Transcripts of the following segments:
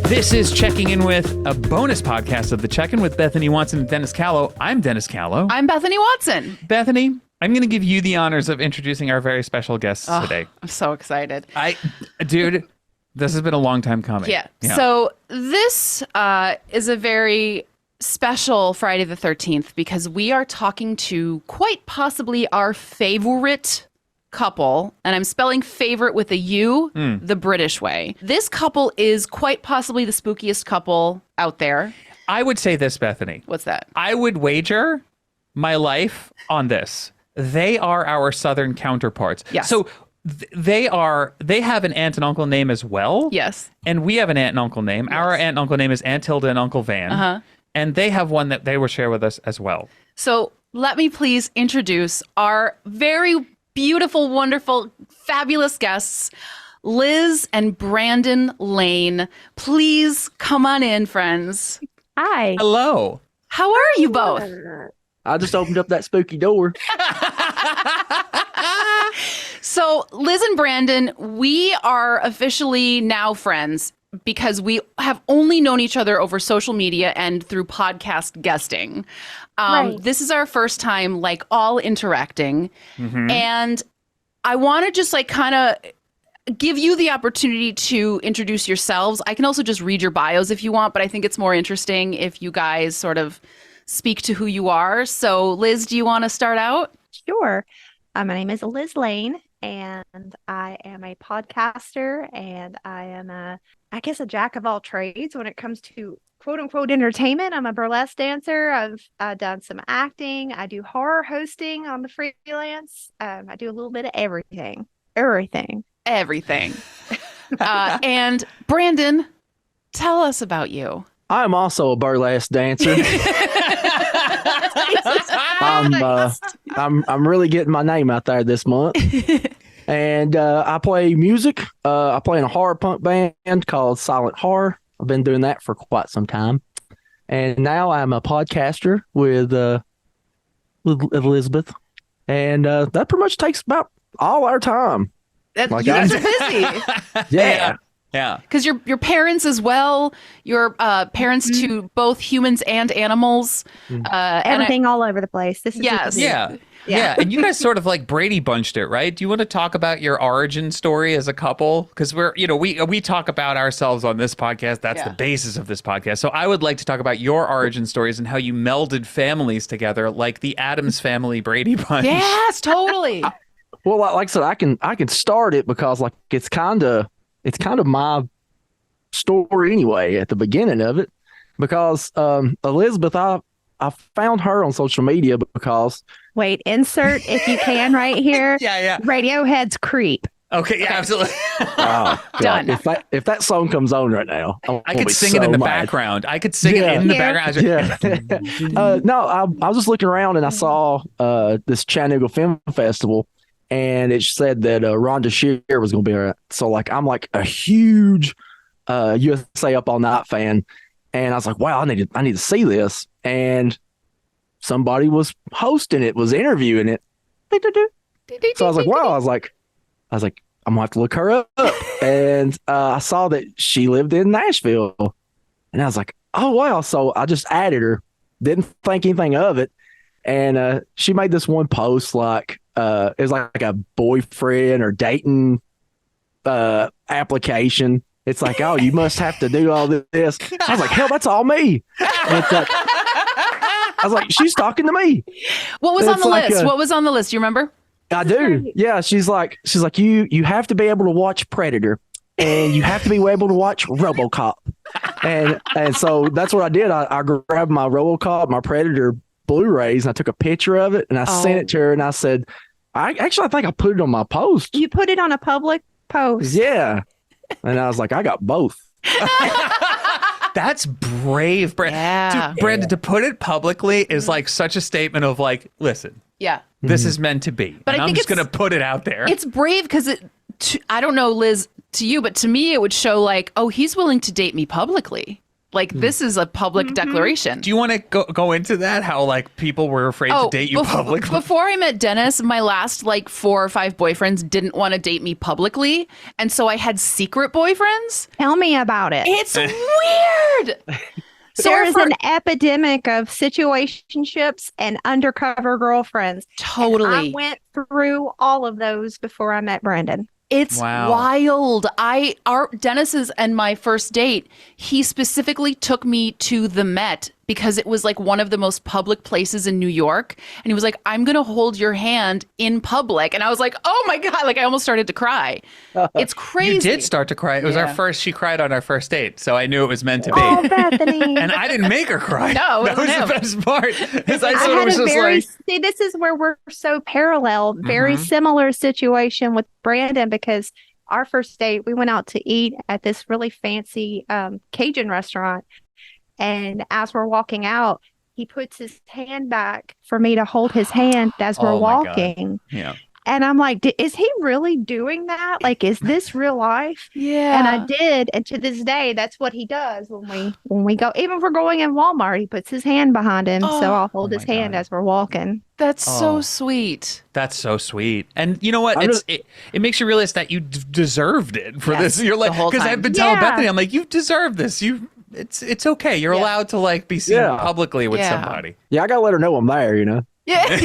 This is Checking In With, a bonus podcast of the Check-In with Bethany Watson and Dennis Callow. I'm Dennis Callow. I'm Bethany Watson. Bethany, I'm going to give you the honors of introducing our very special guests today. I'm so excited. Dude, this has been a long time coming. Yeah. So this is a very special Friday the 13th because we are talking to quite possibly our favorite couple, and I'm spelling favorite with a U, the British way. This couple is quite possibly the spookiest couple out there. I would say this, Bethany. What's that? I would wager my life on this. They are our Southern counterparts. Yes. So they have an aunt and uncle name as well. Yes. And we have an aunt and uncle name. Yes. Our aunt and uncle name is Aunt Hilda and Uncle Van. Uh-huh. And they have one that they will share with us as well. So let me please introduce our very beautiful, wonderful, fabulous guests, Liz and Brandon Layne. Please come on in, friends. Hi. Hello. How are you both? I just opened up that spooky door. So Liz and Brandon, we are officially now friends because we have only known each other over social media and through podcast guesting. Right. This is our first time all interacting. Mm-hmm. And I want to just kind of give you the opportunity to introduce yourselves. I can also just read your bios if you want, but I think it's more interesting if you guys sort of speak to who you are. So Liz, do you want to start out? Sure. My name is Liz Layne, and I am a podcaster, and I am a jack of all trades when it comes to quote unquote entertainment. I'm a burlesque dancer. I've done some acting. I do horror hosting on the freelance. I do a little bit of everything. And Brandon, tell us about you. I'm also a burlesque dancer. I'm really getting my name out there this month. And I play music. I play in a horror punk band called Silent Horror. I've been doing that for quite some time. And now I'm a podcaster with Elizabeth. And that pretty much takes about all our time. You guys are busy. Yeah. Yeah. Because your parents as well, your parents to both humans and animals. Everything all over the place. This is yes. Yeah. And you guys sort of Brady bunched it, right? Do you want to talk about your origin story as a couple? Because we talk about ourselves on this podcast. That's the basis of this podcast. So I would like to talk about your origin stories and how you melded families together like the Addams Family Brady Bunch. Yes, totally. Well, like I said, I can start it because it's kind of my story anyway at the beginning of it, because Elizabeth, I found her on social media because. Wait, insert if you can right here. Yeah. Radiohead's Creep. Okay, yeah, absolutely. Oh, Done. If that song comes on right now, I could sing it in the background. I could sing it in the background. Yeah. No, I was just looking around and I saw this Chattanooga Film Festival. And it said that Rhonda Shear was going to be there. So I'm a huge USA Up All Night fan, and I was like, wow, I need to see this. And somebody was hosting it, was interviewing it. So I was like, wow. I was like, I'm gonna have to look her up. And I saw that she lived in Nashville, and I was like, oh wow. So I just added her. Didn't think anything of it, and she made this one post it was like a boyfriend or dating application. It's like, oh, you must have to do all this. I was like, hell, that's all me. I was like, she's talking to me. What was on the list? What was on the list? Do you remember? I do. Yeah. She's like, you have to be able to watch Predator, and you have to be able to watch RoboCop. And so that's what I did. I grabbed my RoboCop, my Predator Blu-rays, and I took a picture of it and I sent it to her, and I said, I think I put it on my post. You put it on a public post. Yeah. And I was like, I got both. That's brave, Brandon. Yeah. Dude, Brandon, to put it publicly is such a statement of listen. Yeah. This is meant to be. But I'm just going to put it out there. It's brave because I don't know, Liz, to you, but to me it would show oh, he's willing to date me publicly. Like, this is a public declaration. Do you want to go into that? How like people were afraid to date you publicly? Before I met Dennis, my last like 4 or 5 boyfriends didn't want to date me publicly. And so I had secret boyfriends. Tell me about it. It's weird. So there is an epidemic of situationships and undercover girlfriends. Totally. And I went through all of those before I met Brandon. It's wild. Dennis's and my first date, he specifically took me to the Met because it was like one of the most public places in New York. And he was like, I'm going to hold your hand in public. And I was like, oh my God, like I almost started to cry. It's crazy. You did start to cry. It was she cried on our first date. So I knew it was meant to be. Oh, Bethany. And I didn't make her cry. No, that was him. the best part. See, this is where we're so parallel. Very similar situation with Brandon, because our first date, we went out to eat at this really fancy Cajun restaurant. And as we're walking out, he puts his hand back for me to hold his hand as we're walking. Yeah. And I'm like, is he really doing that? Like, is this real life? Yeah. And I did. And to this day, that's what he does when we go. Even if we're going in Walmart, he puts his hand behind him. So I'll hold his hand as we're walking. That's so sweet. That's so sweet. And you know what? It makes you realize that you deserved it for this. You're like, because I've been telling Bethany, I'm like, you deserve this. It's okay. You're allowed to like be seen publicly with somebody. Yeah, I gotta let her know I'm there, you know. Yeah.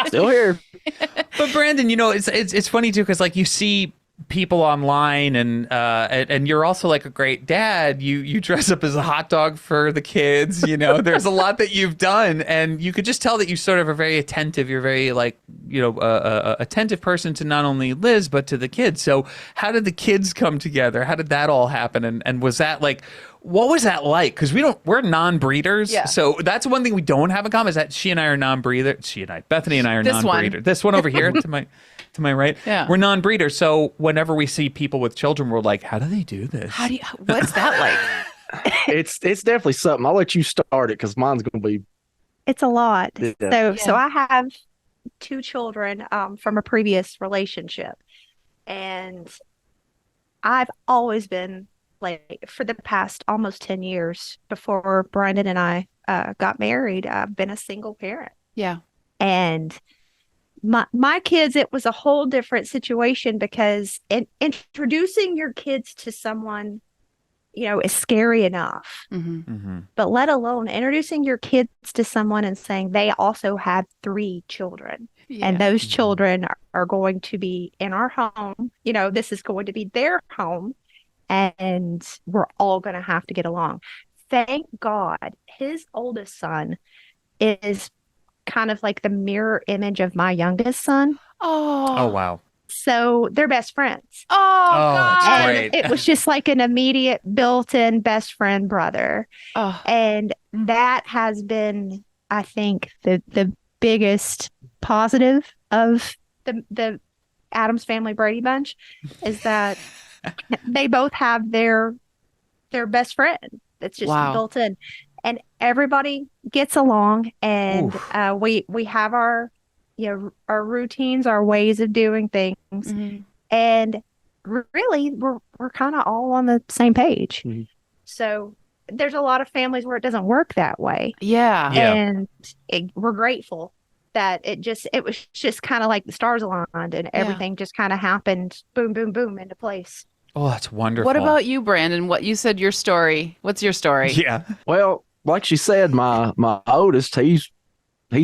Still here. But Brandon, you know, it's funny too, because like you see people online and you're also like a great dad. You dress up as a hot dog for the kids, you know. There's a lot that you've done, and you could just tell that you sort of are very attentive. You're very like, you know, attentive person to not only Liz but to the kids. So how did the kids come together? How did that all happen? And was that like, what was that like? Because we're non-breeders. Yeah. So that's one thing we don't have in common, is that she and I are non-breeder. Bethany and I are non-breeder. This one over here to my right. Yeah. We're non-breeders. So whenever we see people with children, we're like, how do they do this? What's that like? It's definitely something. I'll let you start it because mine's going to be. It's a lot. Yeah. So I have 2 children from a previous relationship. And I've always been, like, for the past almost 10 years before Brandon and I got married, I've been a single parent. Yeah. And my kids, it was a whole different situation, because introducing your kids to someone, you know, is scary enough. But let alone introducing your kids to someone and saying they also have 3 children. Yeah. And those children are going to be in our home. You know, this is going to be their home. And we're all going to have to get along. Thank God his oldest son is kind of like the mirror image of my youngest son. Oh, wow. So they're best friends. Oh, God. That's And great. it was just like an immediate built-in best friend brother. Oh. And that has been, I think, the biggest positive of the Addams Family Brady Bunch, is that they both have their best friend that's just built in, and everybody gets along. And we have our, you know, our routines, our ways of doing things, and really we're kind of all on the same page. So there's a lot of families where it doesn't work that way. Yeah. And we're grateful that it was just kind of like the stars aligned and everything just kind of happened, boom, boom, boom, into place. Oh, that's wonderful. What about you, Brandon? What you said, your story. What's your story? Yeah. Well, like she said, my oldest, he's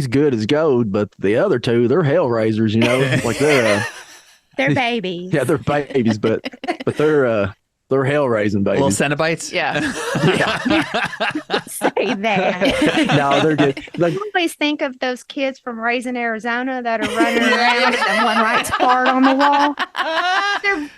good as gold, but the other 2, they're hell raisers, you know. Like they're babies. yeah, they're babies, but they're hell raising babies. Little Cenobites? Yeah. Say that. No, they're good. Like, I always think of those kids from Raising Arizona that are running around and one writes hard on the wall.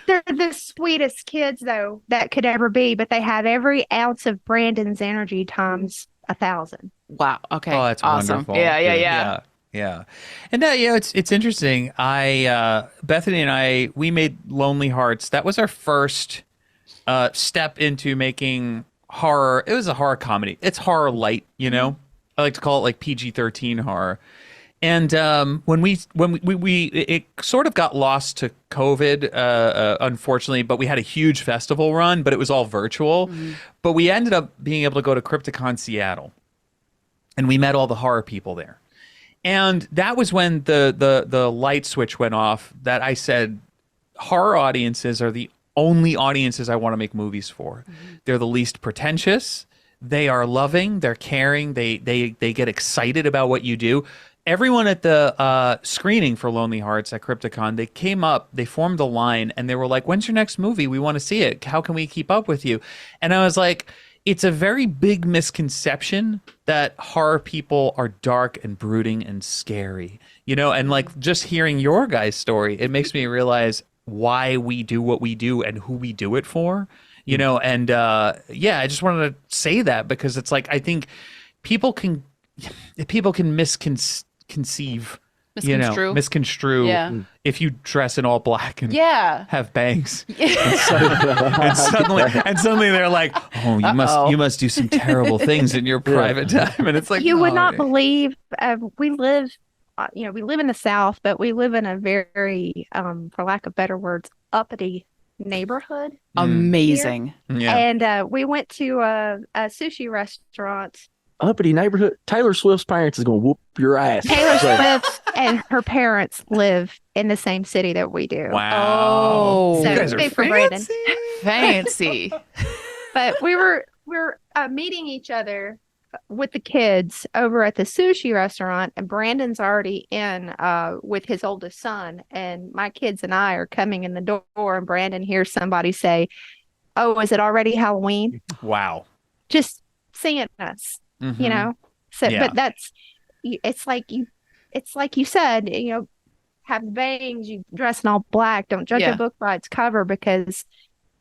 They're the sweetest kids, though, that could ever be, but they have every ounce of Brandon's energy times 1,000. Wow. Okay. Oh, that's awesome. wonderful. Yeah. And you know, it's interesting. Bethany and we made Lonely Hearts. That was our first step into making horror. It was a horror comedy. It's horror light, you know. I like to call it like PG-13 horror. And when we it sort of got lost to COVID, unfortunately, but we had a huge festival run, but it was all virtual. But we ended up being able to go to CrypticCon Seattle, and we met all the horror people there. And that was when the light switch went off that I said, horror audiences are the only audiences I want to make movies for. They're the least pretentious. They are loving. They're caring. They get excited about what you do. Everyone at the screening for Lonely Hearts at CrypticCon, they came up, they formed a line, and they were like, when's your next movie? We want to see it. How can we keep up with you? And I was like, it's a very big misconception that horror people are dark and brooding and scary. You know, and like just hearing your guys' story, it makes me realize why we do what we do and who we do it for. You know, and yeah, I just wanted to say that because it's like, I think people can misconceive, misconstrue if you dress in all black and have bangs. And suddenly they're like, oh, you must do some terrible things in your private time. And it's like, you would not believe we live in the South, but we live in a very, for lack of better words, uppity neighborhood. Amazing. Yeah. And we went to a sushi restaurant. Uppity neighborhood. Taylor Swift's parents is going to whoop your ass. Taylor Swift and her parents live in the same city that we do. Wow. So you guys are big for Brandon. Fancy. But we're meeting each other with the kids over at the sushi restaurant, and Brandon's already in with his oldest son, and my kids and I are coming in the door, and Brandon hears somebody say, "Oh, is it already Halloween?" Wow. Just seeing us, you know. So, but it's like you said, you know, have bangs, you dress in all black, don't judge a book by its cover, because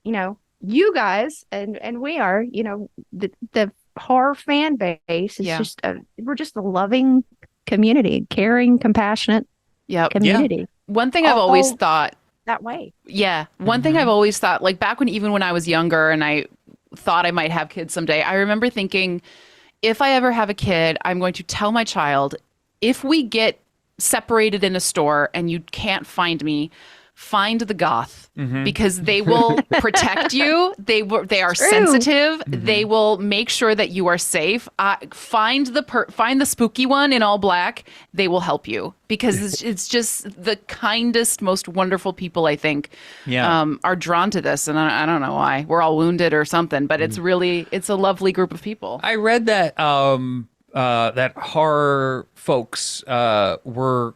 you know you guys and we are, you know, the horror fan base is we're just a loving community, caring, compassionate community. One thing I've always thought that way. One thing I've always thought, like back even when I was younger and I thought I might have kids someday, I remember thinking, if I ever have a kid, I'm going to tell my child, if we get separated in a store and you can't find me, find the goth, because they will protect you. They are sensitive. They will make sure that you are safe. Find the spooky one in all black. They will help you, because it's just the kindest, most wonderful people, I think, are drawn to this. And I don't know why. We're all wounded or something, but it's a lovely group of people. I read that that horror folks were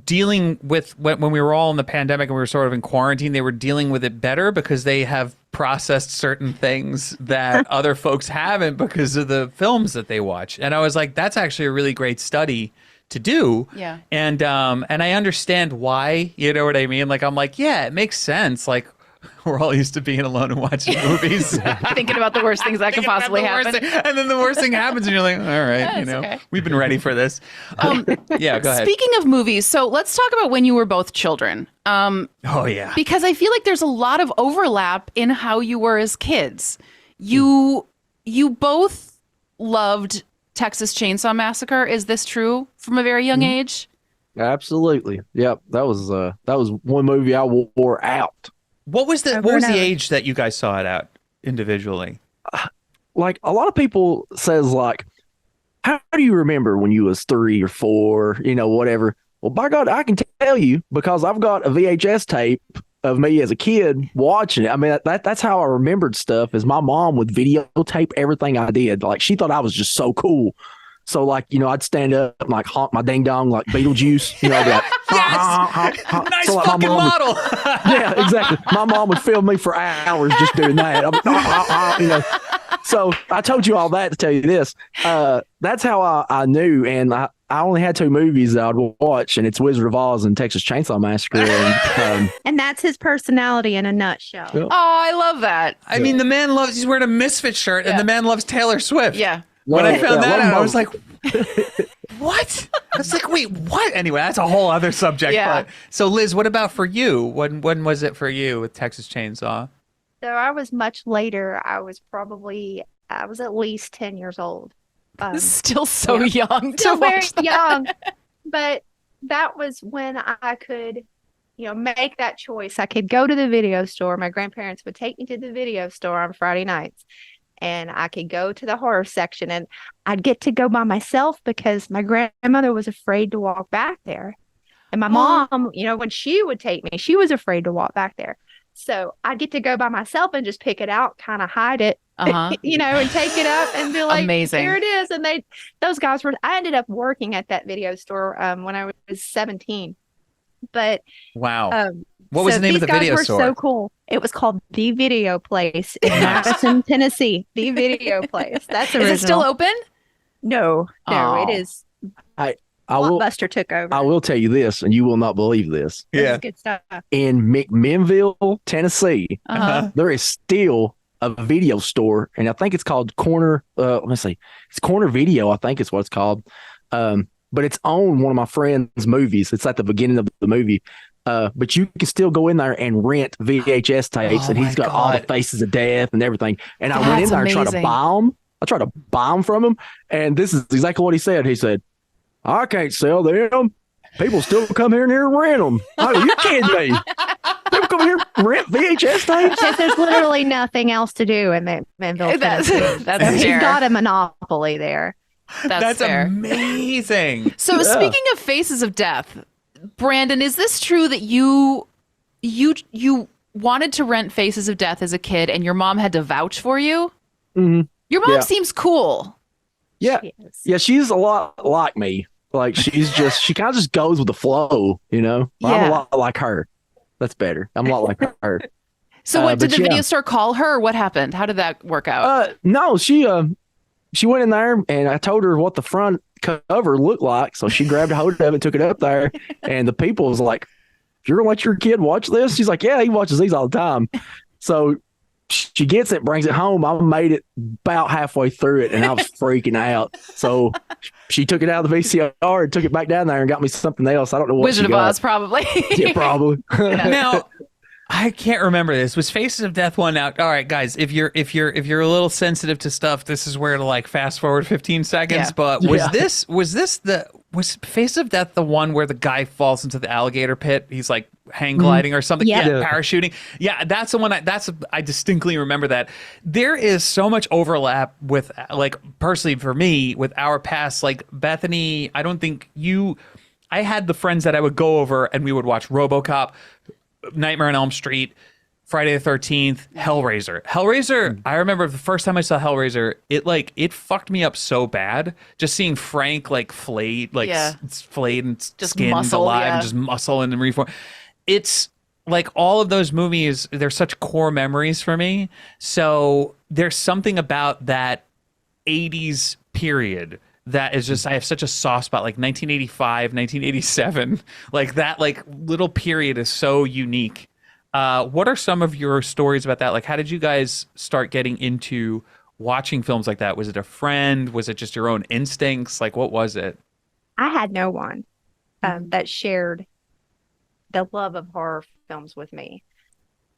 dealing with when we were all in the pandemic and we were sort of in quarantine, they were dealing with it better because they have processed certain things that other folks haven't because of the films that they watch. And I was like, that's actually a really great study to do. Yeah. And I understand why, you know what I mean? Like, I'm like, yeah, it makes sense. Like, we're all used to being alone and watching movies. Thinking about the worst things that could possibly happen. And then the worst thing happens and you're like, all right, you know, we've been ready for this. Yeah, go ahead. Speaking of movies, so let's talk about when you were both children. Oh, yeah. Because I feel like there's a lot of overlap in how you were as kids. You both loved Texas Chainsaw Massacre. Is this true from a very young age? Absolutely. Yep. That was one movie I wore out. What was the age that you guys saw it at individually? Like a lot of people says like, how do you remember when you was 3 or 4, you know, whatever. Well, by God, I can tell you because I've got a VHS tape of me as a kid watching it. I mean, that's how I remembered stuff, is my mom would videotape everything I did. Like she thought I was just so cool. So like, you know, I'd stand up and like honk my ding dong like Beetlejuice, you know, I'd be like, nice so, like, fucking model. Yeah, exactly. My mom would film me for hours just doing that. You know. So I told you all that to tell you this. That's how I knew, and I only had 2 movies that I'd watch, and it's Wizard of Oz and Texas Chainsaw Massacre. And that's his personality in a nutshell. Yep. Oh, I love that. I mean, the man he's wearing a Misfit shirt, and the man loves Taylor Swift. Yeah. When I found that out, I was like, what? I was like, wait, what? Anyway, that's a whole other subject. Yeah. But, so, Liz, what about for you? When was it for you with Texas Chainsaw? So I was much later. I was at least 10 years old. Still so young Still to very watch that. young. But that was when I could, make that choice. I could go to the video store. My grandparents would take me to the video store on Friday nights, and I could go to the horror section, and I'd get to go by myself because my grandmother was afraid to walk back there. And my mom, when she would take me, she was afraid to walk back there. So I'd get to go by myself and just pick it out, kind of hide it, and take it up and be like, amazing. Here it is. And those guys I ended up working at that video store when I was 17. But wow. What was the name of the video store? These guys were so cool. It was called The Video Place in Madison, Tennessee. The Video Place. That's original. Is it still open? No, it is. Blockbuster took over. I will tell you this, and you will not believe this. This is good stuff. In McMinnville, Tennessee, there is still a video store, and I think it's called Corner. Let me see. It's Corner Video, I think it's what it's called. But it's on one of my friend's movies. It's at the beginning of the movie. But you can still go in there and rent VHS tapes, and he's got all the Faces of Death and everything. And I went in there and tried to buy them. I tried to buy them from him, and this is exactly what he said. He said, "I can't sell them. People still come here and rent them. Are you kidding me? People come here and rent VHS tapes?" Because there's literally nothing else to do in McMinnville, Tennessee. That's He's fair. got a monopoly there. That's fair. Amazing. So speaking of Faces of Death, Brandon, is this true that you wanted to rent Faces of Death as a kid and your mom had to vouch for you? Mm-hmm. Your mom seems cool. Yeah. Yeah, she's a lot like me. Like she kind of just goes with the flow, I'm a lot like her. That's better. I'm a lot like her. So what did the video store call her, or what happened? How did that work out? No, she went in there and I told her what the front cover looked like. So she grabbed a hold of it and took it up there. And the people was like, "You're gonna let your kid watch this?" She's like, "Yeah, he watches these all the time." So she gets it, brings it home. I made it about halfway through it and I was freaking out. So she took it out of the VCR and took it back down there and got me something else. I don't know what Wizard she of got. Oz, probably. Yeah, probably. Now, I can't remember this. Was Faces of Death one out? All right, guys, if you're a little sensitive to stuff, this is where to fast forward 15 seconds. Yeah. But was Faces of Death the one where the guy falls into the alligator pit? He's like hang gliding or something. Yeah. Parachuting. Yeah, that's the one. I distinctly remember that. There is so much overlap with personally for me with our past. Like Bethany, I don't think I had the friends that I would go over and we would watch RoboCop, Nightmare on Elm Street, Friday the 13th, Hellraiser. I remember the first time I saw Hellraiser, it fucked me up so bad. Just seeing Frank flayed, flayed and just skinned muscle, alive and just muscle and then reform. It's like all of those movies, they're such core memories for me. So there's something about that 80s period that is just, I have such a soft spot, like 1985, 1987, that little period is so unique. What are some of your stories about that? Like, how did you guys start getting into watching films like that? Was it a friend? Was it just your own instincts? Like, what was it? I had no one that shared the love of horror films with me.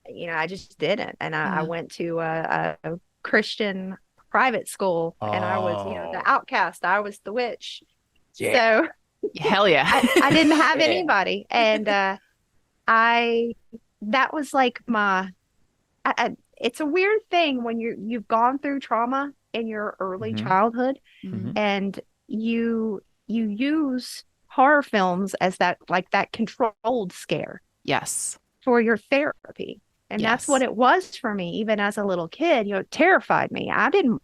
I just didn't. And I went to a Christian private school and I was the outcast. I was the witch. So hell yeah. I didn't have anybody, and that was like it's a weird thing when you've gone through trauma in your early childhood, and you use horror films as that controlled scare for your therapy. And that's what it was for me, even as a little kid. It terrified me. I didn't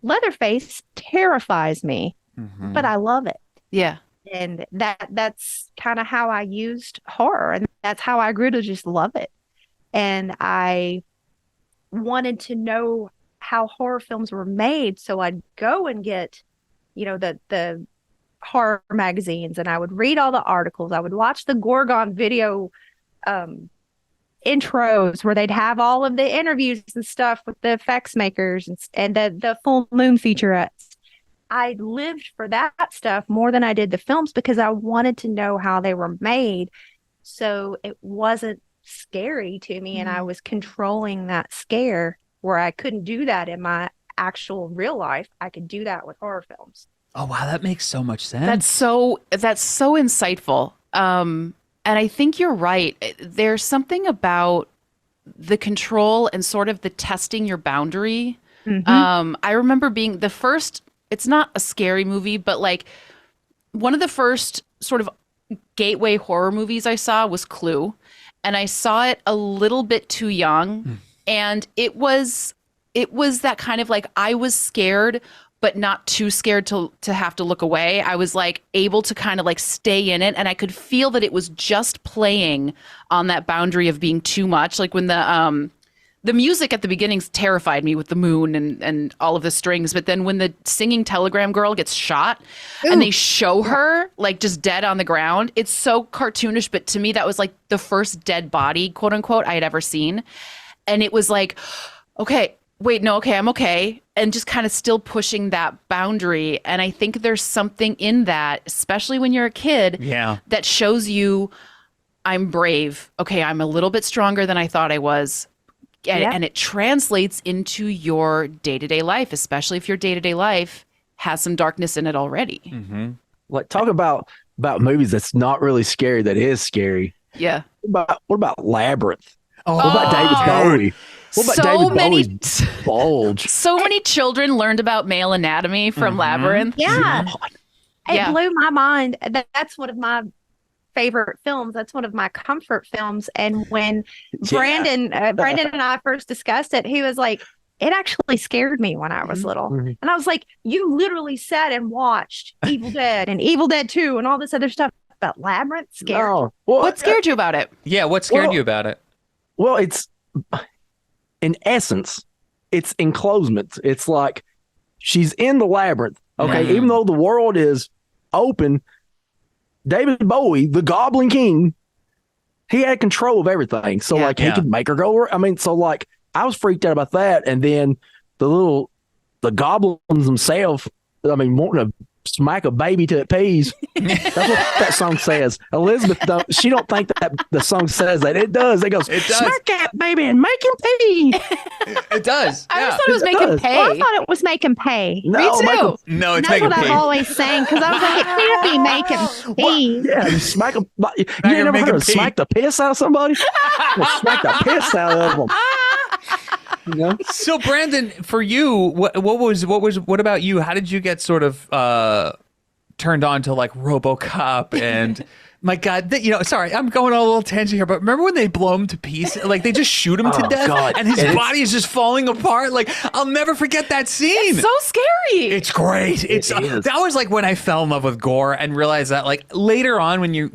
Leatherface terrifies me, but I love it. Yeah. And that's kind of how I used horror. And that's how I grew to just love it. And I wanted to know how horror films were made. So I'd go and get, the horror magazines, and I would read all the articles. I would watch the Gorgon video intros where they'd have all of the interviews and stuff with the effects makers and the full moon featurettes. I lived for that stuff more than I did the films because I wanted to know how they were made. So it wasn't scary to me, and I was controlling that scare where I couldn't do that in my actual real life. I could do that with horror films. Oh wow, that makes so much sense. That's so insightful. And I think you're right. There's something about the control and sort of the testing your boundary. I remember being the first, it's not a scary movie, but like one of the first sort of gateway horror movies I saw was Clue. And I saw it a little bit too young. And it was that kind of like, I was scared, but not too scared to have to look away. I was like able to kind of like stay in it. And I could feel that it was just playing on that boundary of being too much. Like when the music at the beginning terrified me with the moon and all of the strings. But then when the singing telegram girl gets shot and they show her like just dead on the ground, it's so cartoonish. But to me, that was like the first dead body, quote unquote, I had ever seen. And it was like, okay, wait, no, okay, I'm okay. And just kind of still pushing that boundary. And I think there's something in that, especially when you're a kid, that shows you I'm brave. Okay, I'm a little bit stronger than I thought I was. And it translates into your day-to-day life, especially if your day-to-day life has some darkness in it already. Like talk about movies that's not really scary, that is scary. Yeah. What about Labyrinth? What about David Bowie? What about David Bowie's bulge? So many children learned about male anatomy from Labyrinth. Yeah. God. It blew my mind. That's one of my favorite films. That's one of my comfort films. And when Brandon and I first discussed it, he was like, it actually scared me when I was little. And I was like, you literally sat and watched Evil Dead and Evil Dead 2 and all this other stuff. But Labyrinth scared No. Well, what scared you about it? Yeah, what scared you about it? Well, it's in essence, it's enclosement. It's like she's in the labyrinth. Okay. Even though the world is open, David Bowie, the Goblin King, he had control of everything. So like he could make her go. I mean, so like I was freaked out about that. And then the goblins themselves, I mean, wanting to smack a baby till it pees. That's what that song says. Elizabeth, she don't think that the song says that. It does. It goes, smack that baby and make him pee. It does. I just thought it was make him pay. Well, I thought it was make him pay. No, Me too. No, it's That's making what pee. I've always sang because I was like, it can't be make him pee. Yeah, you smack them. You ain't never heard of smack the piss out of somebody? Well, smack the piss out of them. You know? So Brandon, for you, what about you? How did you get sort of turned on to like RoboCop and my God, sorry, I'm going on a little tangent here, but remember when they blow him to pieces? Like they just shoot him to death God. and his body is just falling apart. Like I'll never forget that scene. It's so scary. It's great. It's that was like when I fell in love with gore and realized that like later on when you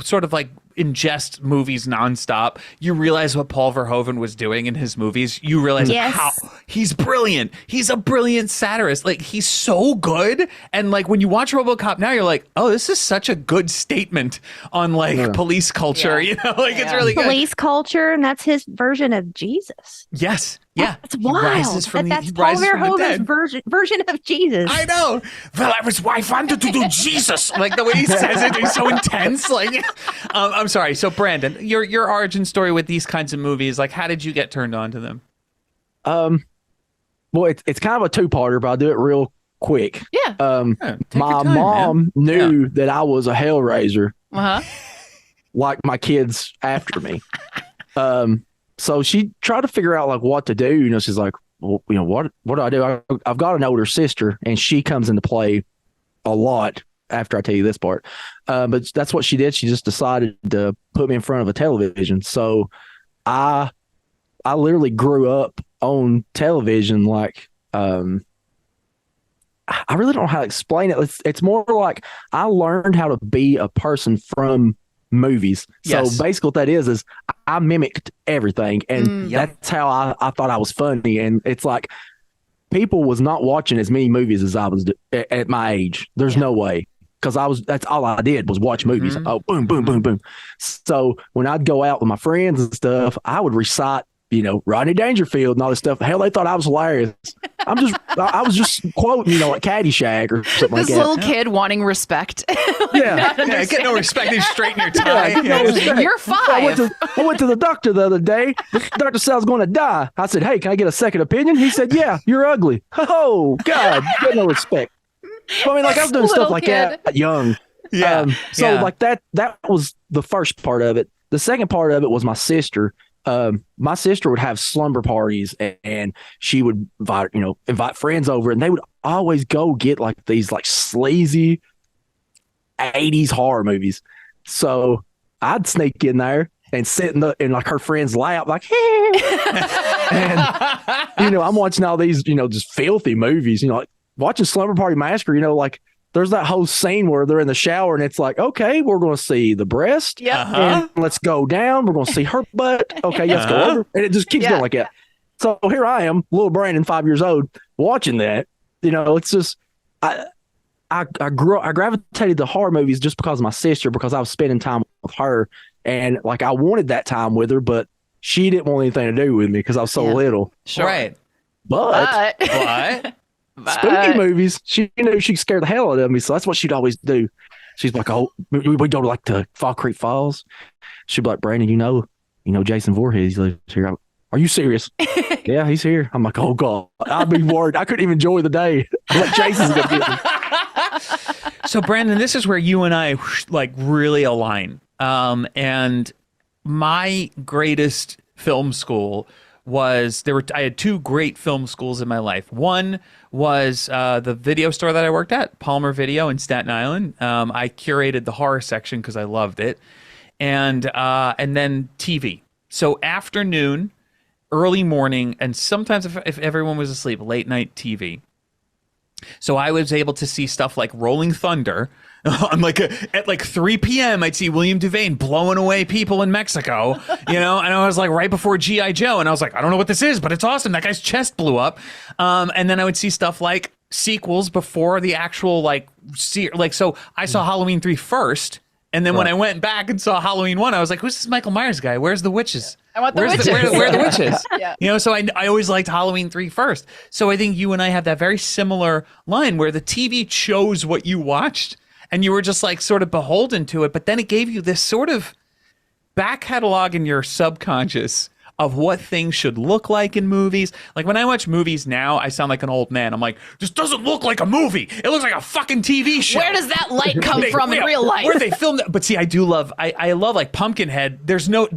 sort of like ingest movies nonstop, you realize what Paul Verhoeven was doing in his movies. You realize how he's brilliant. He's a brilliant satirist. Like he's so good. And like when you watch RoboCop now, you're like, oh, this is such a good statement on like police culture. You know, like it's really good. Police culture, and that's his version of Jesus. Yes. Yeah. That's wild. That's Paul Verhoeven's version of Jesus. I know. Well, I was wife wanted to do Jesus. Like the way he says it is so intense. Like, I'm sorry. So Brandon, your origin story with these kinds of movies, like how did you get turned on to them? Well, it's kind of a two-parter, but I'll do it real quick. Yeah. My mom knew that I was a hellraiser. Like my kids after me. So she tried to figure out like what to do. You know, she's like, well, you know, what do I do? I've got an older sister, and she comes into play a lot after I tell you this part. But that's what she did. She just decided to put me in front of a television. So I literally grew up on television. Like, I really don't know how to explain it. It's more like I learned how to be a person from movies. So basically what that is I mimicked everything, and that's how I thought I was funny. And it's like people was not watching as many movies as I was at my age. There's no way, because that's all I did was watch movies. Oh, boom, boom, boom, boom. So when I'd go out with my friends and stuff, I would recite Rodney Dangerfield and all this stuff. Hell, they thought I was hilarious. I was just quoting, like Caddyshack or something like that. This little kid wanting respect. Get no respect and straighten your tie. You're 5. I went to the doctor the other day. The doctor said I was going to die. I said, hey, can I get a second opinion? He said, yeah, you're ugly. Oh, God, get no respect. Well, I mean, like, I was doing stuff like that young. Yeah. Like that was the first part of it. The second part of it was my sister. My sister would have slumber parties and she would invite friends over, and they would always go get like these like sleazy 80s horror movies. So I'd sneak in there and sit in like her friend's lap, like, and I'm watching all these, just filthy movies, like watching Slumber Party Massacre, like there's that whole scene where they're in the shower and it's like, okay, we're going to see the breast. And let's go down. We're going to see her butt. Okay, let's go over. And it just keeps going like that. So here I am, little Brandon, 5 years old, watching that. It's just, I gravitated to horror movies just because of my sister, because I was spending time with her. And like, I wanted that time with her, but she didn't want anything to do with me because I was so little. Sure. Right. But spooky movies, she knew she'd scare the hell out of me, so that's what she'd always do. She's like, oh, we go to like the Fall Creek Falls. She'd be like, Brandon, you know Jason Voorhees lives here. Are you serious? Yeah, he's here. I'm like, oh God, I'd be worried. I couldn't even enjoy the day. I'm like, Jason's gonna get me. So Brandon, this is where you and I like really align. And my greatest film school was I had 2 great film schools in my life. One was the video store that I worked at, Palmer Video in Staten Island. I curated the horror section because I loved it, and then TV. So afternoon, early morning, and sometimes if everyone was asleep, late night TV. So I was able to see stuff like Rolling Thunder. On at 3 p.m. I'd see William Devane blowing away people in Mexico, and I was like right before G.I. Joe, and I was like, I don't know what this is, but it's awesome. That guy's chest blew up. And then I would see stuff like sequels before the actual so I saw Halloween 3 first, and then when I went back and saw Halloween 1, I was like, who's this Michael Myers guy? Where's the witches? I want the witches. Where are the witches? So I always liked Halloween 3 first. So I think you and I have that very similar line where the TV chose what you watched, and you were just like sort of beholden to it, but then it gave you this sort of back catalog in your subconscious of what things should look like in movies. Like when I watch movies now, I sound like an old man. I'm like, this doesn't look like a movie. It looks like a fucking TV show. Where does that light come from in real life? Where they filmed it? But see, I do love, I love like Pumpkinhead. There's no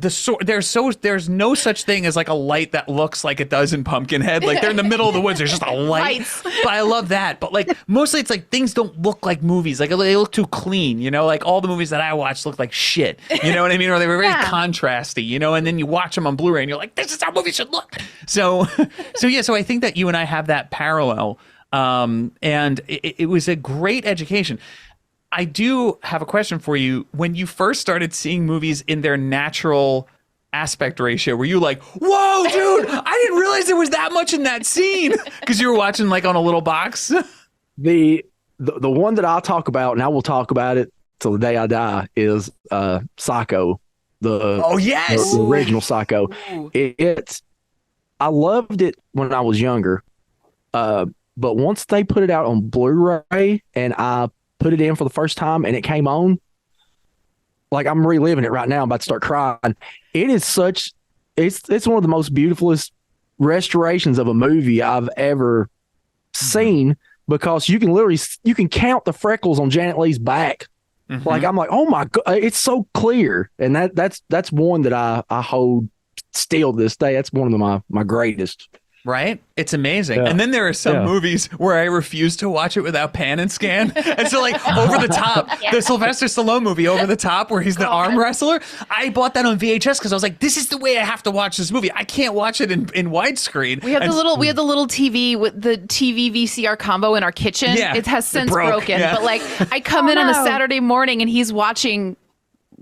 such thing as like a light that looks like it does in Pumpkinhead. Like they're in the middle of the woods. There's just a light. Lights. But I love that. But like mostly it's like things don't look like movies. Like they look too clean, like all the movies that I watched look like shit. You know what I mean? Or they were very contrasty, and then you watch them on Blu-ray and you're like, this is how movies should look. So I think that you and I have that parallel. And it was a great education. I do have a question for you. When you first started seeing movies in their natural aspect ratio, were you like, whoa, dude, I didn't realize there was that much in that scene? Because you were watching like on a little box. The one that I'll talk about, and I will talk about it till the day I die, is Psycho. The original Psycho. I loved it when I was younger, but once they put it out on Blu-ray and I put it in for the first time and it came on, like I'm reliving it right now. I'm about to start crying. It is it's one of the most beautifulest restorations of a movie I've ever seen, because you can count the freckles on Janet Leigh's back. Mm-hmm. Like I'm like, oh my God, it's so clear. And that's one that I hold still to this day. That's one of my greatest. Right? It's amazing. Yeah. And then there are some movies where I refuse to watch it without pan and scan. And so like Over the Top, the Sylvester Stallone movie Over the Top, where he's the arm wrestler, I bought that on VHS because I was like, this is the way I have to watch this movie. I can't watch it in widescreen. We have the little TV with the TV VCR combo in our kitchen. Yeah, it has since broken. Yeah. But like I come in on a Saturday morning and he's watching,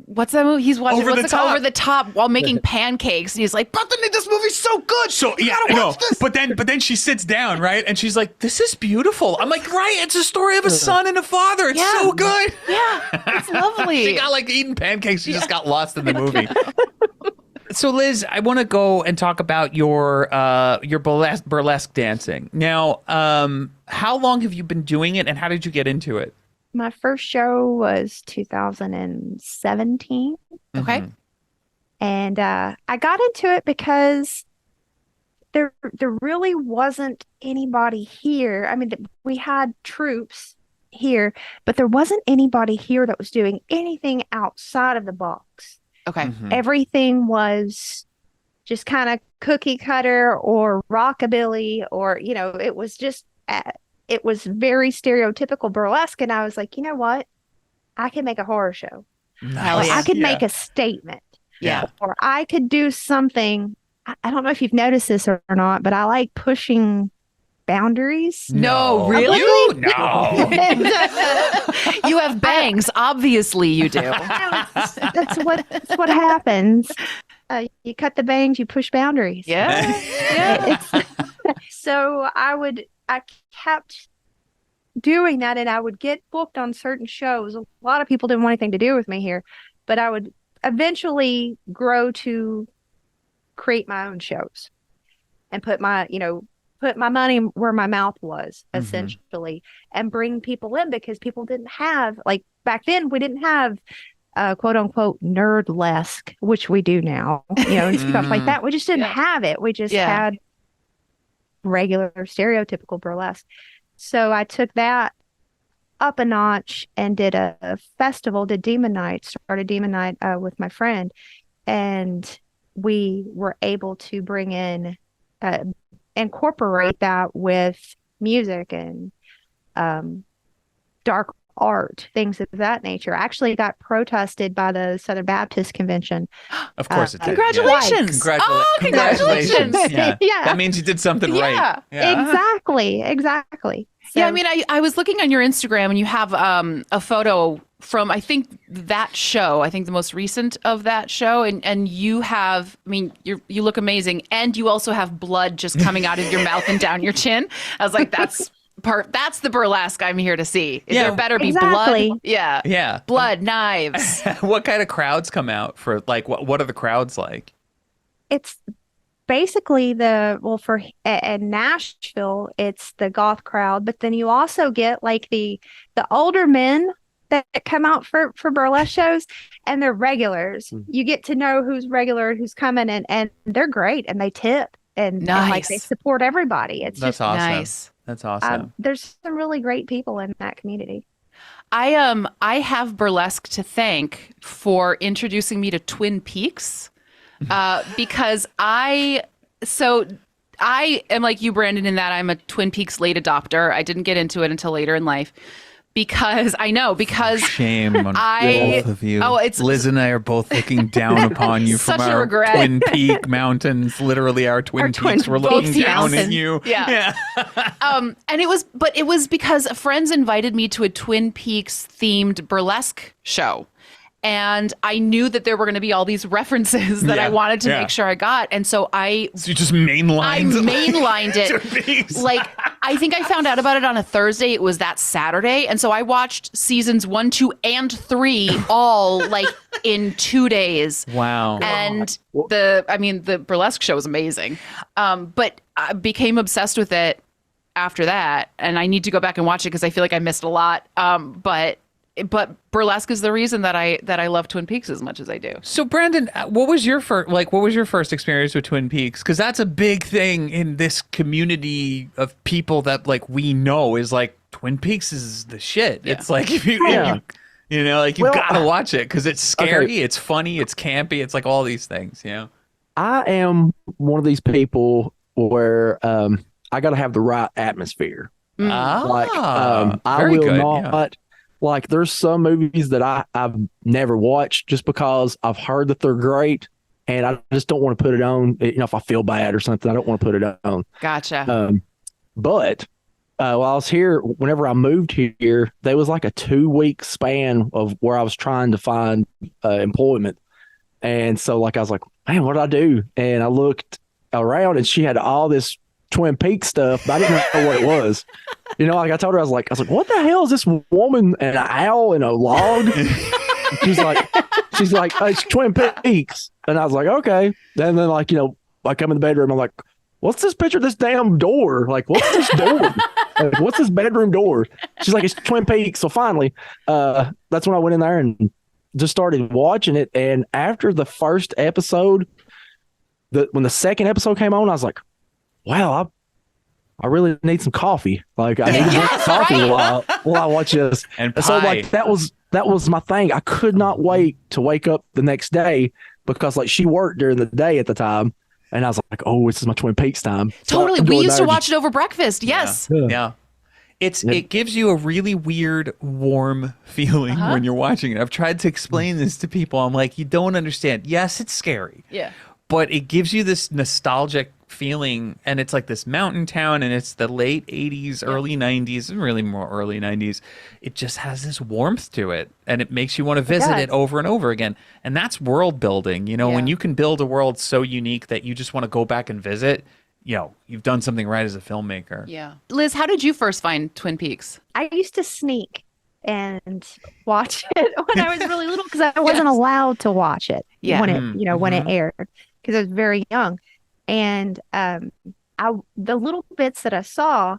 what's that movie? He's watching Over the Top while making pancakes, and he's like, "Bethany, this movie's so good." So yeah, I know. But then she sits down, right, and she's like, "This is beautiful." I'm like, "Right, it's a story of a son and a father. It's so good." Yeah, it's lovely. She got like eating pancakes. She just got lost in the movie. So Liz, I want to go and talk about your burlesque dancing. Now, how long have you been doing it, and how did you get into it? My first show was 2017. Okay. Mhm. And I got into it because there really wasn't anybody here. I mean, we had troops here, but there wasn't anybody here that was doing anything outside of the box. Okay. Mhm. Everything was just kind of cookie cutter or rockabilly, or, it was just, it was very stereotypical burlesque. And I was like, you know what? I can make a horror show. Hell Or yeah. I could make a statement. Yeah. Or I could do something. I don't know if you've noticed this or not, but I like pushing boundaries. No, really? You? No. You have bangs. Obviously, you do. That's what happens. You cut the bangs, you push boundaries. Yeah. So I kept doing that, and I would get booked on certain shows. A lot of people didn't want anything to do with me here, but I would eventually grow to create my own shows and put my money where my mouth was, essentially, and bring people in, because people didn't have, like, back then we didn't have quote unquote nerdlesque, which we do now, and stuff like that. We just didn't have it. We just had regular stereotypical burlesque. So I took that up a notch and did a festival, did Demon Night, started Demon Night with my friend, and we were able to bring in, incorporate that with music and dark art, things of that nature. Actually got protested by the Southern Baptist Convention. Of course it did. Congratulations. Yeah. Oh, congratulations. Yeah. Yeah. That means you did something right. Exactly. So, Yeah, I mean, I was looking on your Instagram, and you have a photo from, I think, that show. I think the most recent of that show, and you have, I mean, you look amazing, and you also have blood just coming out of your mouth and down your chin. I was like, that's the burlesque I'm here to see. There better be blood. Yeah. Yeah. Blood, knives. What kind of crowds come out for, like, what are the crowds like? it's basically for Nashville, it's the goth crowd, but then you also get like the older men that come out for burlesque shows, and they're regulars. You get to know who's regular, who's coming, and they're great, and they tip and like they support everybody. It's That's just awesome. nice. That's awesome. There's some really great people in that community. I have burlesque to thank for introducing me to Twin Peaks, because I am like you, Brandon, in that I'm a Twin Peaks late adopter. I didn't get into it until later in life. Because Shame on both of you. Oh, it's Liz and I are both looking down upon you Such from a our regret. Twin Peak mountains. Literally, our Twin Peaks. We're looking down at you. Yeah. And it was because friends invited me to a Twin Peaks themed burlesque show. And I knew that there were going to be all these references that I wanted to make sure I got. And so you just mainlined it. Like, I think I found out about it on a Thursday. It was that Saturday. And so I watched seasons 1, 2, and 3 all like in 2 days. Wow. And the burlesque show was amazing. But I became obsessed with it after that. And I need to go back and watch it because I feel like I missed a lot. But burlesque is the reason that I love Twin Peaks as much as I do. So Brandon, what was your first experience with Twin Peaks? Because that's a big thing in this community of people that like we know is like Twin Peaks is the shit. Yeah. It's like if you gotta watch it because it's scary, it's funny, it's campy, it's like all these things. I am one of these people where I got to have the right atmosphere. I will not. Like, there's some movies that I've never watched just because I've heard that they're great, and I just don't want to put it on. If I feel bad or something, I don't want to put it on. Gotcha. But while I was here, whenever I moved here, there was like a 2-week span of where I was trying to find employment. And so, like, I was like, man, what do I do? And I looked around, and she had all this Twin Peaks stuff, but I didn't know what it was. Like I told her, I was like, what the hell is this woman and an owl and a log? she's like, it's Twin Peaks. And I was like, okay. And then like, I come in the bedroom. I'm like, what's this picture of this damn door? Like, what's this door? Like, what's this bedroom door? She's like, it's Twin Peaks. So finally, that's when I went in there and just started watching it. And after the first episode, when the second episode came on, I was like, wow, I really need some coffee. Like, I need to drink coffee while I watch this. And so like that was my thing. I could not wait to wake up the next day because like she worked during the day at the time. And I was like, oh, this is my Twin Peaks time. Totally. We used to watch it over breakfast. Yes. Yeah. It gives you a really weird, warm feeling when you're watching it. I've tried to explain this to people. I'm like, you don't understand. Yes, it's scary. Yeah. But it gives you this nostalgic feeling, and it's like this mountain town, and it's the late 80s, early 90s, and really more early 90s. It just has this warmth to it, and it makes you want to visit it over and over again. And that's world building. When you can build a world so unique that you just want to go back and visit, you've done something right as a filmmaker. Yeah. Liz, how did you first find Twin Peaks? I used to sneak and watch it when I was really little because I wasn't allowed to watch it when it, when it aired because I was very young. And the little bits that I saw,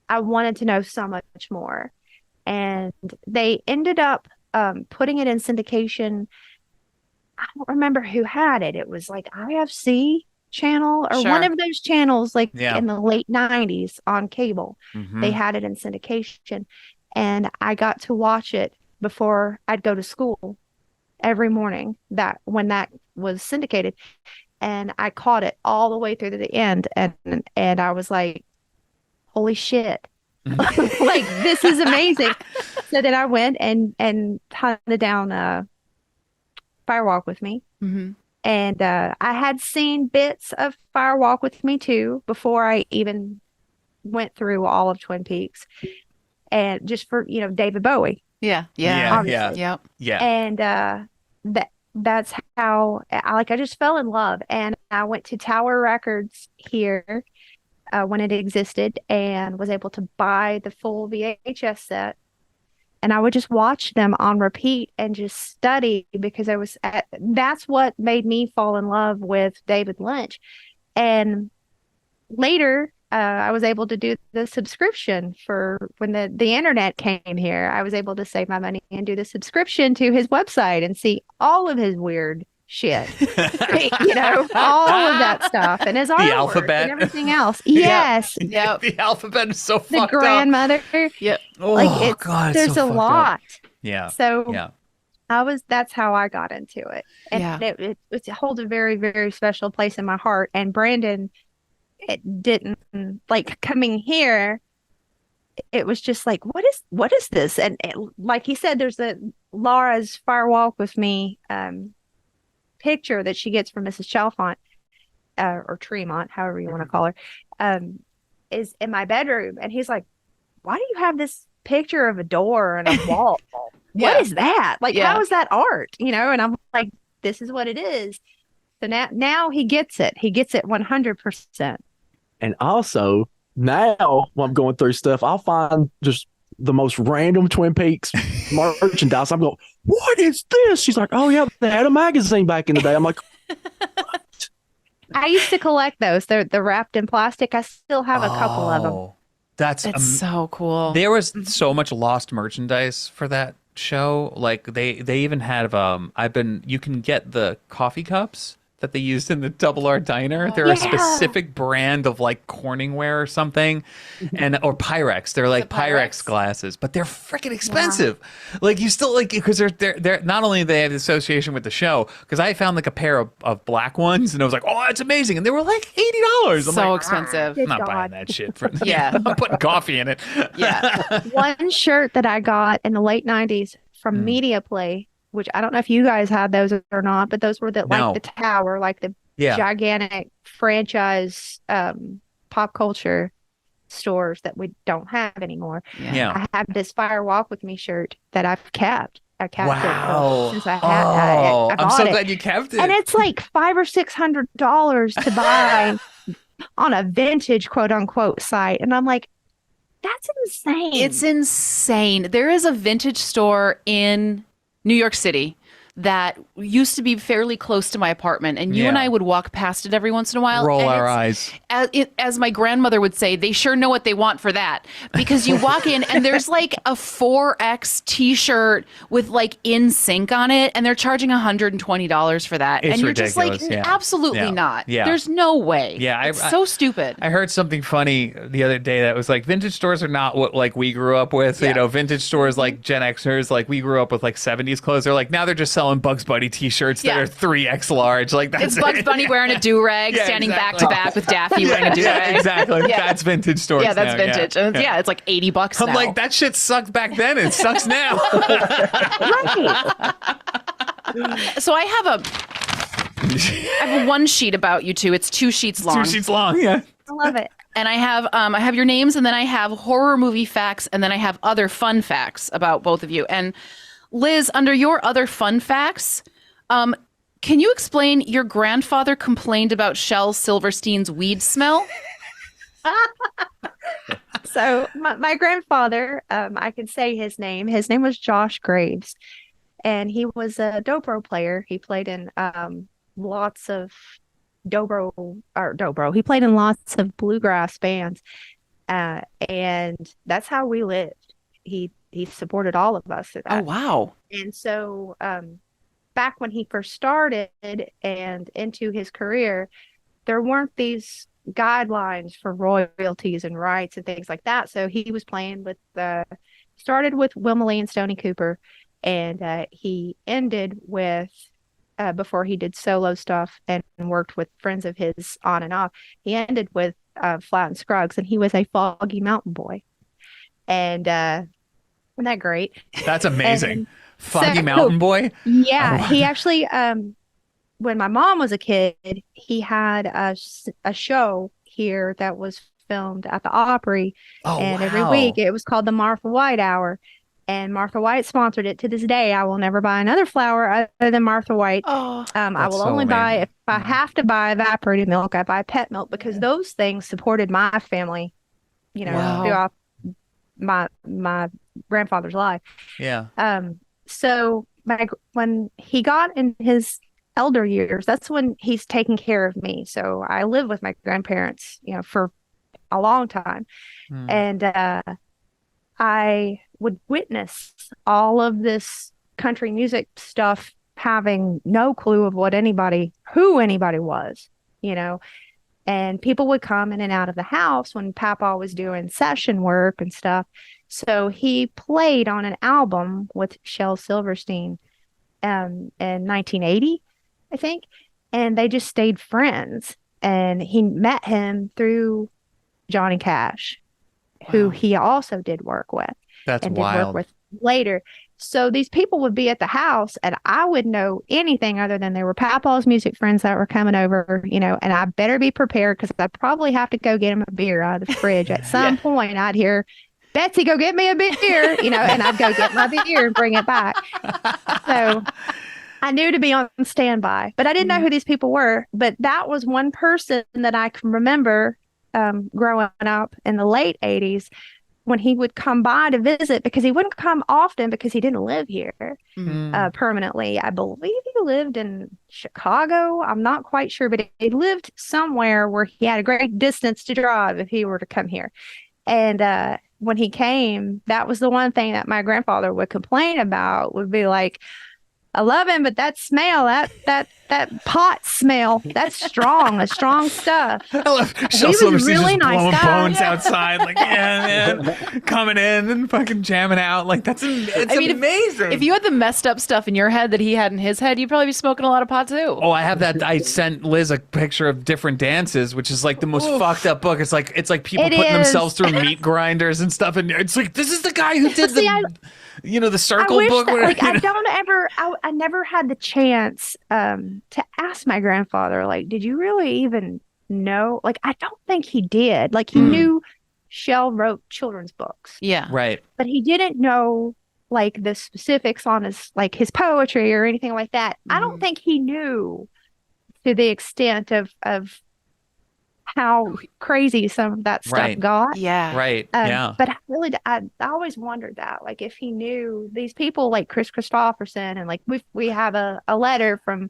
I wanted to know so much more. And they ended up putting it in syndication. I don't remember who had it. It was like IFC channel or one of those channels like in the late 90s on cable. They had it in syndication. And I got to watch it before I'd go to school every morning when that was syndicated. And I caught it all the way through to the end. And I was like, holy shit. Like, this is amazing. So then I went and hunted down Firewalk with Me. And I had seen bits of Firewalk with Me too before I even went through all of Twin Peaks. And just for, David Bowie. Yeah. And that's how I just fell in love. And I went to Tower Records here when it existed and was able to buy the full VHS set. And I would just watch them on repeat and just study because that's what made me fall in love with David Lynch. And later, I was able to do the subscription for when the internet came here. I was able to save my money and do the subscription to his website and see all of his weird shit, all of that stuff and his artwork, the alphabet and everything else. Yes, the alphabet is so fucked up. The grandmother. Yep. Oh God, there's so a lot. Up. Yeah. So that's how I got into it, and it holds a very, very special place in my heart. And Brandon. It didn't like coming here. It was just like, what is this? And like he said, there's Laura's Firewalk with Me picture that she gets from Mrs. Chalfont or Tremont, however you want to call her, is in my bedroom. And he's like, why do you have this picture of a door and a wall? What is that? Like, how is that art? And I'm like, this is what it is. So now he gets it. He gets it 100%. And also, now when I'm going through stuff, I'll find just the most random Twin Peaks merchandise. I'm going, what is this? She's like, oh, yeah, they had a magazine back in the day. I'm like, what? I used to collect those. They're wrapped in plastic. I still have a couple of them. That's so cool. There was so much lost merchandise for that show. Like they even had you can get the coffee cups that they used in the Double R Diner. They're a specific brand of like Corningware or something, or Pyrex. They're like Pyrex glasses, but they're freaking expensive. Yeah. Like you still like because they're not only they have the association with the show. Because I found like a pair of black ones and I was like, oh, that's amazing, and they were like $80. So expensive. I'm not buying that shit. I'm putting coffee in it. Yeah. One shirt that I got in the late '90s from Media Play, which I don't know if you guys had those or not, but those were like the Tower, like the gigantic franchise pop culture stores that we don't have anymore. Yeah. I have this Firewalk with Me shirt that I've kept. I kept it since I had I I'm so it. glad you kept it. And it's like $500 or $600 to buy on a vintage quote unquote site. And I'm like, that's insane. It's insane. There is a vintage store in New York City, that used to be fairly close to my apartment, and you and I would walk past it every once in a while. Roll our eyes. As my grandmother would say, they sure know what they want for that, because you walk in and there's like a 4X t-shirt with like In Sync on it, and they're charging $120 for that. It's and you're ridiculous. just like, absolutely not. Yeah. There's no way. Yeah, it's so stupid. I heard something funny the other day that was like, vintage stores are not what like we grew up with. You know, vintage stores like Gen Xers, like we grew up with like 70s clothes. They're like, now they're just selling Bugs Bunny t-shirts that are 3X large. Like that's it's Bugs Bunny wearing a do-rag, standing back to back with Daffy wearing a do-rag. Yeah, exactly. That's vintage stores. Yeah, that's now. vintage. And it's like $80 I'm now. like, that shit sucked back then. It sucks now. So I have one sheet about you two. It's 2 sheets long. 2 sheets long. Yeah. I love it. And I have your names, and then I have horror movie facts, and then I have other fun facts about both of you. And Liz, under your other fun facts, can you explain your grandfather complained about Shel Silverstein's weed smell? So my grandfather, I can say his name. His name was Josh Graves, and he was a dobro player. He played in lots of dobro. He played in lots of bluegrass bands, and that's how we lived. He supported all of us through that. Oh, wow. And so back when he first started and into his career, there weren't these guidelines for royalties and rights and things like that. So he was playing with started with Wilma Lee and Stoney Cooper, and he ended with before he did solo stuff and worked with friends of his on and off, he ended with Flat and Scruggs, and he was a Foggy Mountain Boy. And isn't that great? That's amazing. Foggy Mountain Boy? Yeah. Oh. He actually, when my mom was a kid, he had a show here that was filmed at the Opry. And every week it was called the Martha White Hour. And Martha White sponsored it. To this day, I will never buy another flower other than Martha White. I will only buy, if I have to buy evaporated milk, I buy pet milk, because those things supported my family, throughout my grandfather's life. Yeah. So when he got in his elder years, that's when he's taking care of me. So I lived with my grandparents, for a long time. And I would witness all of this country music stuff, having no clue of who anybody was, and people would come in and out of the house when Papa was doing session work and stuff. So he played on an album with Shel Silverstein in 1980, I think, and they just stayed friends. And he met him through Johnny Cash, who he also did work with. That's and wild. Did work with later. So these people would be at the house, and I wouldn't know anything other than they were Papa's music friends that were coming over, and I better be prepared, because I'd probably have to go get him a beer out of the fridge. At some point, I'd hear, Betsy, go get me a beer, and I'd go get my beer and bring it back. So I knew to be on standby, but I didn't know who these people were. But that was one person that I can remember growing up in the late 80s, when he would come by to visit, because he wouldn't come often because he didn't live here permanently. I believe he lived in Chicago. I'm not quite sure, but he lived somewhere where he had a great distance to drive if he were to come here. And when he came, that was the one thing that my grandfather would complain about, would be like, I love him, but that smell, that pot smell, that's strong stuff. I love He was really just nice blowing guy. bones outside, like, yeah, man, coming in and fucking jamming out. Like, it's amazing. If you had the messed up stuff in your head that he had in his head, you'd probably be smoking a lot of pot too. Oh, I have that. I sent Liz a picture of different dances, which is like the most fucked up book. It's like people putting themselves through meat grinders and stuff, and it's like, this is the guy who did the circle book. I never had the chance to ask my grandfather, like, did you really even know? Like, I don't think he did. Like, he knew Shel wrote children's books. Yeah. Right. But he didn't know, like, the specifics on his poetry or anything like that. I don't think he knew to the extent of how crazy some of that stuff Right. got. Yeah. Right. Yeah. But I always wondered that, like, if he knew these people like Chris Christopherson, and like we have a letter from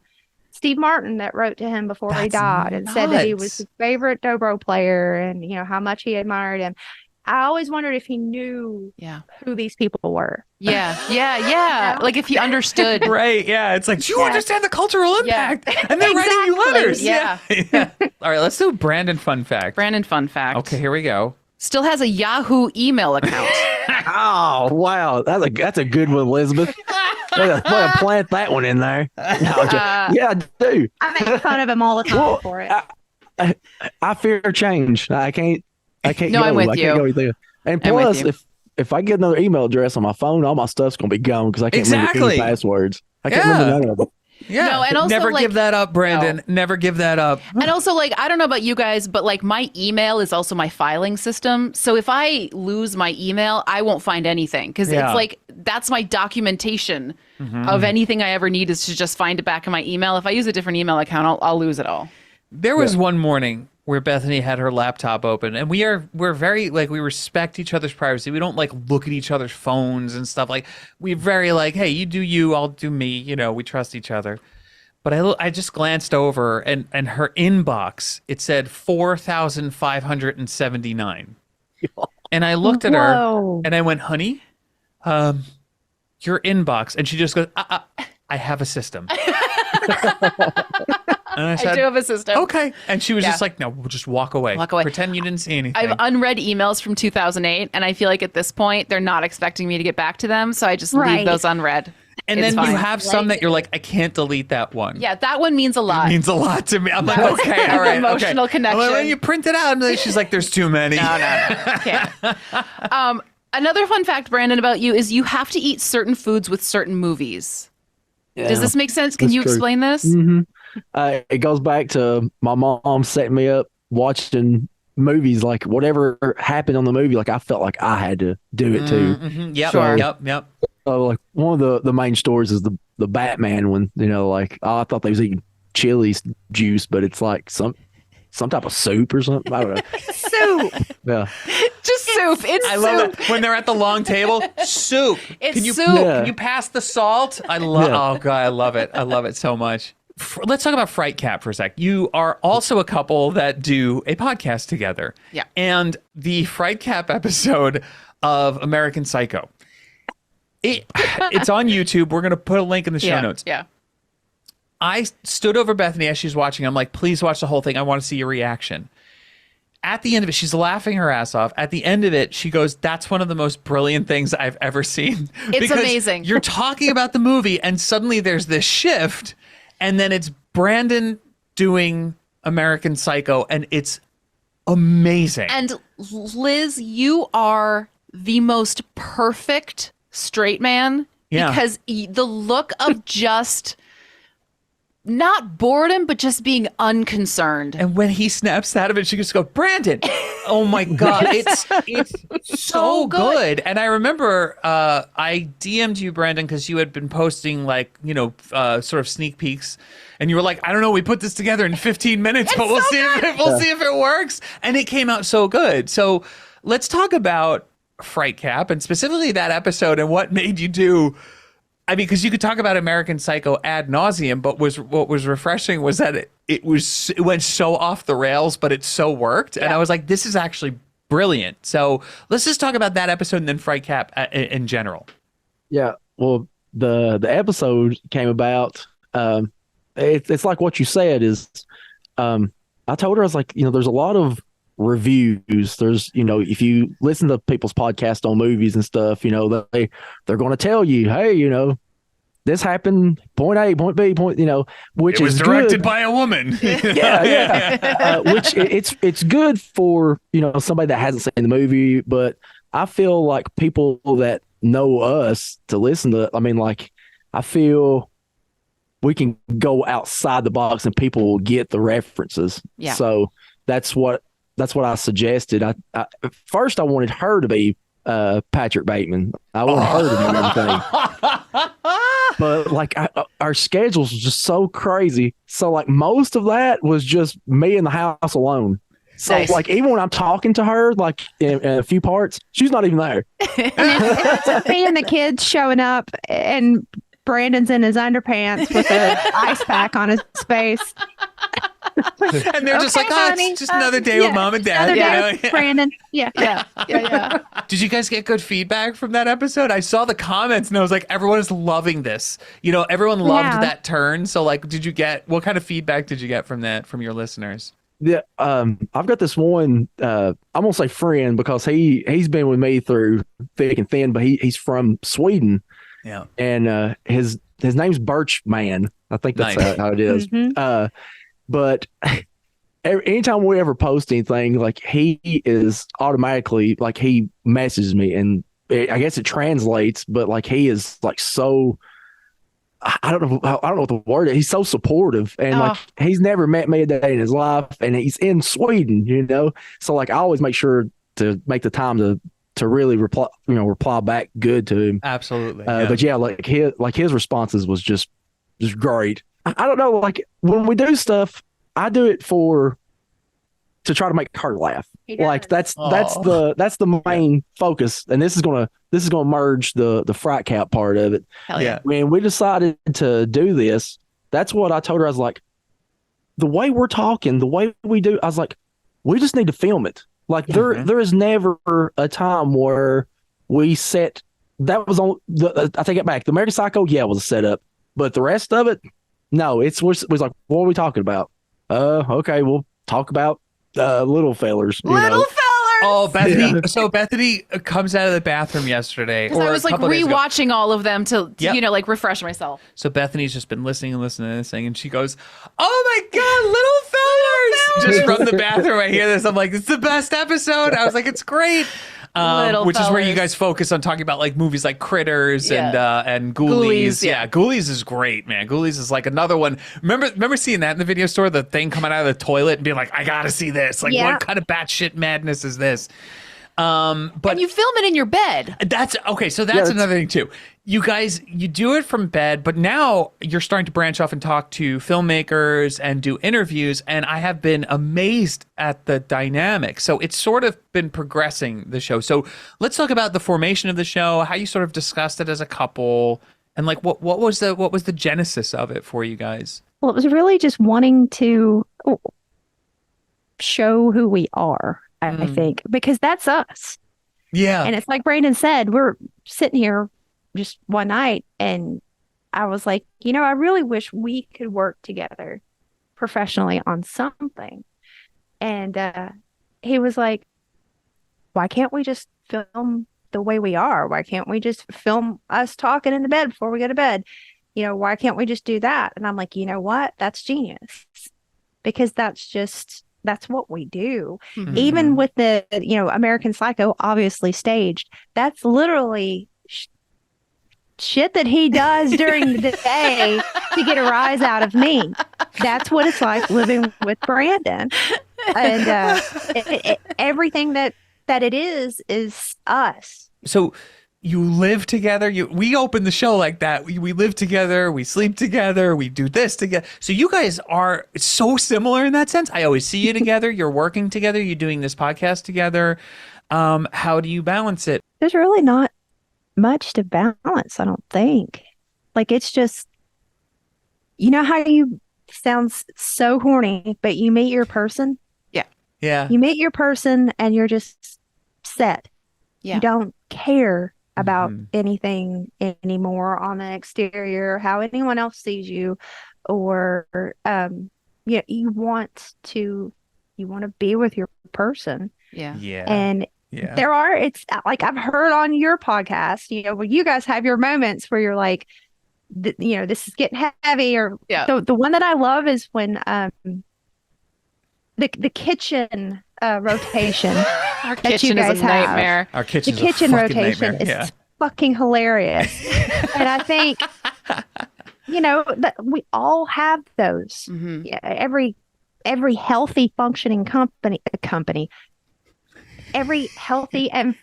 Steve Martin that wrote to him before he That's died and said that he was nuts. his favorite dobro player, and how much he admired him. I always wondered if he knew Yeah. who these people were. Yeah. Yeah. Yeah. Like if he understood. Right. Yeah. It's like, do you Yeah. understand the cultural Yeah. impact? And they're writing you Exactly. letters. Yeah. Yeah. All right. Let's do Brandon fun fact. Brandon, fun fact. Okay. Here we go. Still has a Yahoo email account. Oh wow, that's a good one, Elizabeth. Way to plant that one in there. No, yeah, I do. I make fun of him all the time Well, for it. I fear change. I can't. No, go. I'm with I you. can't go anything. And I'm with plus, you. if I get another email address on my phone, all my stuff's gonna be gone because I can't remember Exactly. any passwords. I can't Yeah. remember none of them. Yeah. No, and also, never like- give that up, Brandon. Never give that up. And also, like, I don't know about you guys, but like my email is also my filing system. So if I lose my email, I won't find anything because Yeah. it's like that's my documentation of anything I ever need is to just find it back in my email. If I use a different email account, I'll lose it all. There was one morning where Bethany had her laptop open, and we're very like, we respect each other's privacy. We don't like look at each other's phones and stuff. Like, we're very like, hey, you do you, I'll do me. We trust each other. But I just glanced over, and her inbox, it said 4,579. And I looked at her Whoa. and I went, honey, your inbox. And she just goes, I have a system. And I I said, do have a system. okay. And she was Yeah. just like, no, we'll just walk away. Walk away. Pretend you didn't see anything. I have unread emails from 2008, and I feel like at this point they're not expecting me to get back to them, so I just leave Right. those unread. and It's then you fine. have some that you're like, I can't delete that one. Yeah, that one means a lot. It means a lot to me. I'm like, That was okay, an all right. emotional okay. connection. And when you print it out, and then she's like, there's too many. No. Can't. Another fun fact, Brandon, about you is you have to eat certain foods with certain movies. Does this make sense? Can That's you true. explain this? Mm-hmm. It goes back to my mom setting me up watching movies. Like whatever happened on the movie, like I felt like I had to do it too. Mm-hmm. Yep, Sure. yep. Like one of the main stories is the Batman one. Like I thought they was eating chili juice, but it's like some type of soup or something. I don't know. Soup. Yeah. Just soup. It's I soup. love it when they're at the long table. Soup. It's can you, soup. Yeah. Can you pass the salt? I love. Yeah. Oh god, I love it. I love it so much. Let's talk about FRIGHTCAP for a sec. You are also a couple that do a podcast together. Yeah. And the FRIGHTCAP episode of American Psycho. It's on YouTube. We're gonna put a link in the show notes. Yeah. I stood over Bethany as she's watching. I'm like, please watch the whole thing. I want to see your reaction. At the end of it, she's laughing her ass off. At the end of it, she goes, that's one of the most brilliant things I've ever seen. It's Because amazing. You're talking about the movie, and suddenly there's this shift, and then it's Brandon doing American Psycho, and it's amazing. And Liz, you are the most perfect straight man Yeah. because the look of just not boredom, but just being unconcerned. And when he snaps out of it, she just goes, Brandon, oh my God, it's so good. And I remember I DM'd you, Brandon, because you had been posting like, sort of sneak peeks. And you were like, I don't know, we put this together in 15 minutes, but we'll see if it works. And it came out so good. So let's talk about FRIGHTCAP and specifically that episode and what made you do. I mean, because you could talk about American Psycho ad nauseum, but what was refreshing was that it went so off the rails, but it so worked. And I was like, this is actually brilliant. So let's just talk about that episode and then FRIGHTCAP in general. Yeah. Well, the episode came about. It's like what you said is. I told her, I was like, there's a lot of reviews. There's, if you listen to people's podcasts on movies and stuff, they're going to tell you, hey, this happened, point A, point B, which It was is directed good. by a woman. Yeah. Which it's good for, somebody that hasn't seen the movie, but I feel like people that know us to listen to, I feel we can go outside the box and people will get the references. Yeah. So that's what I suggested. I at first I wanted her to be Patrick Bateman. I wanted her to do everything. But our schedules was just so crazy. So most of that was just me in the house alone. So Nice. like even when I'm talking to her, like in a few parts, she's not even there. It's me and the kids showing up, and Brandon's in his underpants with an ice pack on his face. And they're just Okay, like, oh, honey. it's just another day with mom and dad. Another you day know? with Brandon. Yeah. Yeah. Did you guys get good feedback from that episode? I saw the comments and I was like, everyone is loving this. You know, everyone loved that turn. So like, what kind of feedback did you get from your listeners? Yeah, I've got this one. I'm gonna say friend because he's been with me through thick and thin, but he's from Sweden. Yeah, and his name's Birch Man. I think that's Nice. how it is. Mhm. But anytime we ever post anything, like he is automatically like he messages me, and I guess it translates, but like he is like so. I don't know what the word is. He's so supportive, and like he's never met me a day in his life, and he's in Sweden, you know. So like I always make sure to make the time to really reply back good to him. absolutely. But yeah, like his responses was just great. I don't know, like when we do stuff, I do it to try to make her laugh. Like that's the main focus, and this is gonna merge the FRIGHTCAP part of it. Hell yeah. When we decided to do this, that's what I told her. I was like, the way we're talking, the way we do, I was like, we just need to film it. Like there is never a time where we set that was on the. I take it back. The American Psycho, was a setup, but the rest of it, no. It was like, what are we talking about? Okay, we'll talk about little fellers. Little fellers. Oh, Bethany. Yeah. So Bethany comes out of the bathroom yesterday. Because I was like rewatching all of them to like refresh myself. So Bethany's just been listening to this thing, and she goes, "Oh my God, little fellers!" Just from the bathroom, I hear this. I'm like, "It's the best episode." I was like, "It's great." Which is where you guys focus on talking about like movies like Critters and Ghoulies. Yeah, Ghoulies is great, man. Ghoulies is like another one. Remember seeing that in the video store, the thing coming out of the toilet and being like, I gotta see this. Like, what kind of batshit madness is this? But and you film it in your bed. That's okay. So that's another thing too. You guys, you do it from bed, but now you're starting to branch off and talk to filmmakers and do interviews. And I have been amazed at the dynamic. So it's sort of been progressing the show. So let's talk about the formation of the show, how you sort of discussed it as a couple, and like what was the genesis of it for you guys? Well, it was really just wanting to show who we are, I think, because that's us. Yeah. And it's like Brandon said, we're sitting here just one night, and I was like, I really wish we could work together professionally on something. And he was like, why can't we just film the way we are? Why can't we just film us talking in the bed before we go to bed? Why can't we just do that? And I'm like, you know what? That's genius, because that's what we do. Mm-hmm. Even with the, American Psycho, obviously staged, that's literally shit that he does during the day to get a rise out of me. That's what it's like living with Brandon. And everything that it is us. So you live together. We open the show like that. We live together. We sleep together. We do this together. So you guys are so similar in that sense. I always see you together. You're working together. You're doing this podcast together. How do you balance it? There's really not much to balance, I don't think. Like, it's just, how you sounds so horny, but you meet your person. Yeah. You meet your person and you're just set. Yeah. You don't care about anything anymore on the exterior, how anyone else sees you, or you want to be with your person. Yeah. And it's like, I've heard on your podcast, where you guys have your moments where you're like, this is getting heavy, or the one that I love is when the kitchen rotation. Our kitchen is a nightmare. Our kitchen rotation is fucking hilarious. And I think, that we all have those. Mm-hmm. Yeah, every healthy functioning company, every healthy and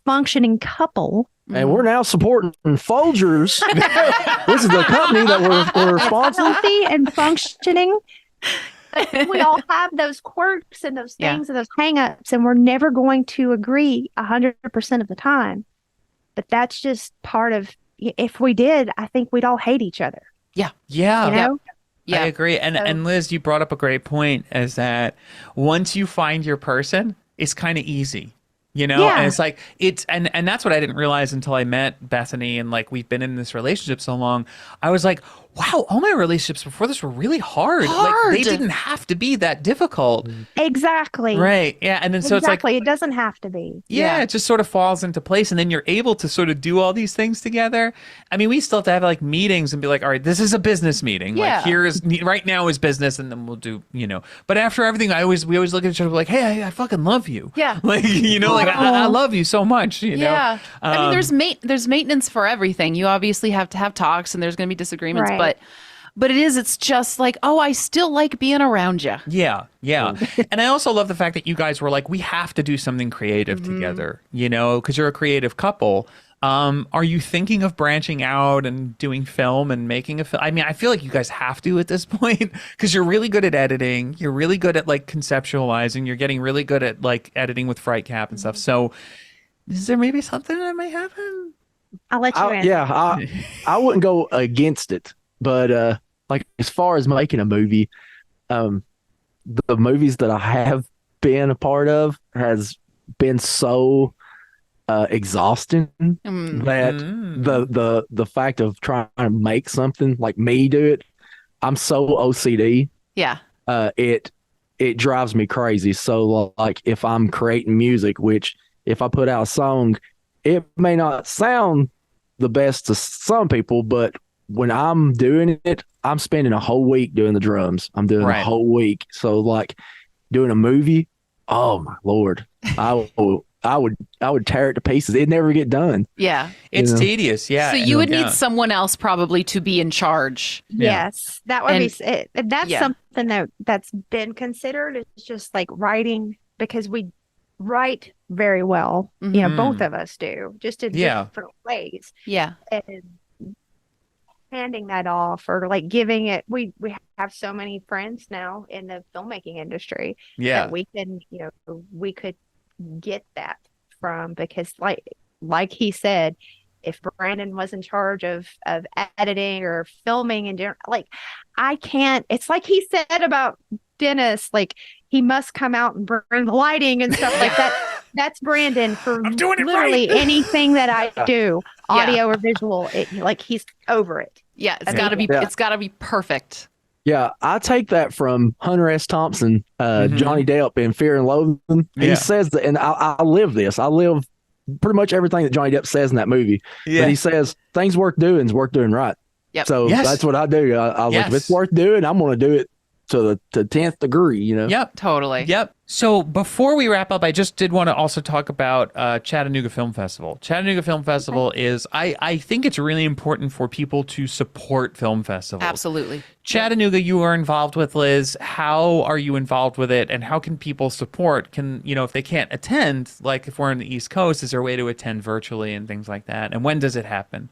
functioning couple. And we're now supporting Folgers. This is the company that we're sponsoring. Healthy and functioning We all have those quirks and those Yeah. things and those hang-ups, and we're never going to agree 100% of the time. But that's just part of, if we did, I think we'd all hate each other. Yeah. You know? Yeah. I agree. And Liz, you brought up a great point, is that once you find your person, it's kind of easy. Yeah. And it's like and that's what I didn't realize until I met Bethany, and like we've been in this relationship so long. I was like, wow, all my relationships before this were really hard. Like they didn't have to be that difficult. Exactly. Right. Yeah. And then so it's like, it doesn't have to be. yeah, it just sort of falls into place, and then you're able to sort of do all these things together. I mean, we still have to have like meetings and be like, all right, this is a business meeting. Yeah. Like right now is business, and then we'll do, But after everything, we always look at each other like, hey, I fucking love you. Yeah. Like like I love you so much. Yeah. I mean, there's maintenance for everything. You obviously have to have talks, and there's going to be disagreements, Right. but it's just like, oh, I still like being around you. Yeah, yeah. And I also love the fact that you guys were like, we have to do something creative together, because you're a creative couple. Are you thinking of branching out and doing film and making a film? I mean, I feel like you guys have to at this point, because you're really good at editing. You're really good at like conceptualizing. You're getting really good at like editing with FRIGHTCAP and stuff. So is there maybe something that might happen? I'll let you answer. Yeah, I wouldn't go against it, but like as far as making a movie, the movies that I have been a part of has been so exhausting that the fact of trying to make something like me do it, I'm so OCD. Yeah. It drives me crazy. So like if I'm creating music, which if I put out a song, it may not sound the best to some people, but when I'm doing it, I'm spending a whole week doing the drums. I'm doing a whole week. So like doing a movie, oh my Lord, I would tear it to pieces. It'd never get done. Yeah. It's tedious. Yeah. So you would need someone else probably to be in charge. Yes, that would be it. That's something that's been considered. It's just like writing, because we write very well. Both of us do, just in different ways. Yeah. And handing that off, or like giving it, we have so many friends now in the filmmaking industry that we can, we could get that from, because like he said, if Brandon was in charge of editing or filming and doing, like, I can't, it's like he said about Dennis, like he must come out and bring the lighting and stuff like that. That's Brandon for I'm doing it literally right. anything that I do, audio or visual. Like he's over it. Yeah, it's got to be perfect. Yeah, I take that from Hunter S. Thompson, Johnny Depp in Fear and Loathing. He says that, and I live this. I live pretty much everything that Johnny Depp says in that movie. Yeah. But he says things worth doing is worth doing right. Yep. So that's what I do. I was like, if it's worth doing, I'm going to do it to the 10th degree, Yep. Totally. Yep. So before we wrap up, I just did want to also talk about Chattanooga Film Festival. Chattanooga Film Festival is, I think it's really important for people to support film festivals. Absolutely. Chattanooga, you are involved with, Liz. How are you involved with it, and how can people support? Can, if they can't attend, like if we're on the East Coast, is there a way to attend virtually and things like that? And when does it happen?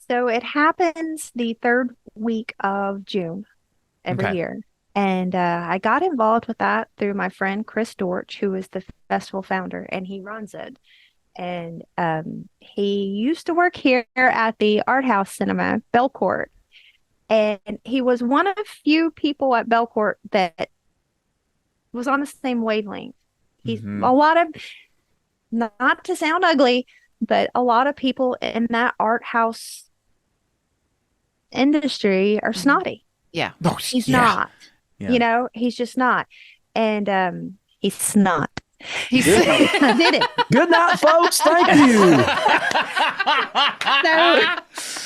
So it happens the third week of June every year. And I got involved with that through my friend Chris Dortch, who is the festival founder, and he runs it. And he used to work here at the Art House Cinema, Belcourt. And he was one of few people at Belcourt that was on the same wavelength. He's a lot of, not to sound ugly, but a lot of people in that art house industry are snotty. Yeah. Oh, he's not. Yeah. He's just not. And he's not. He did it. Good night, folks. Thank you.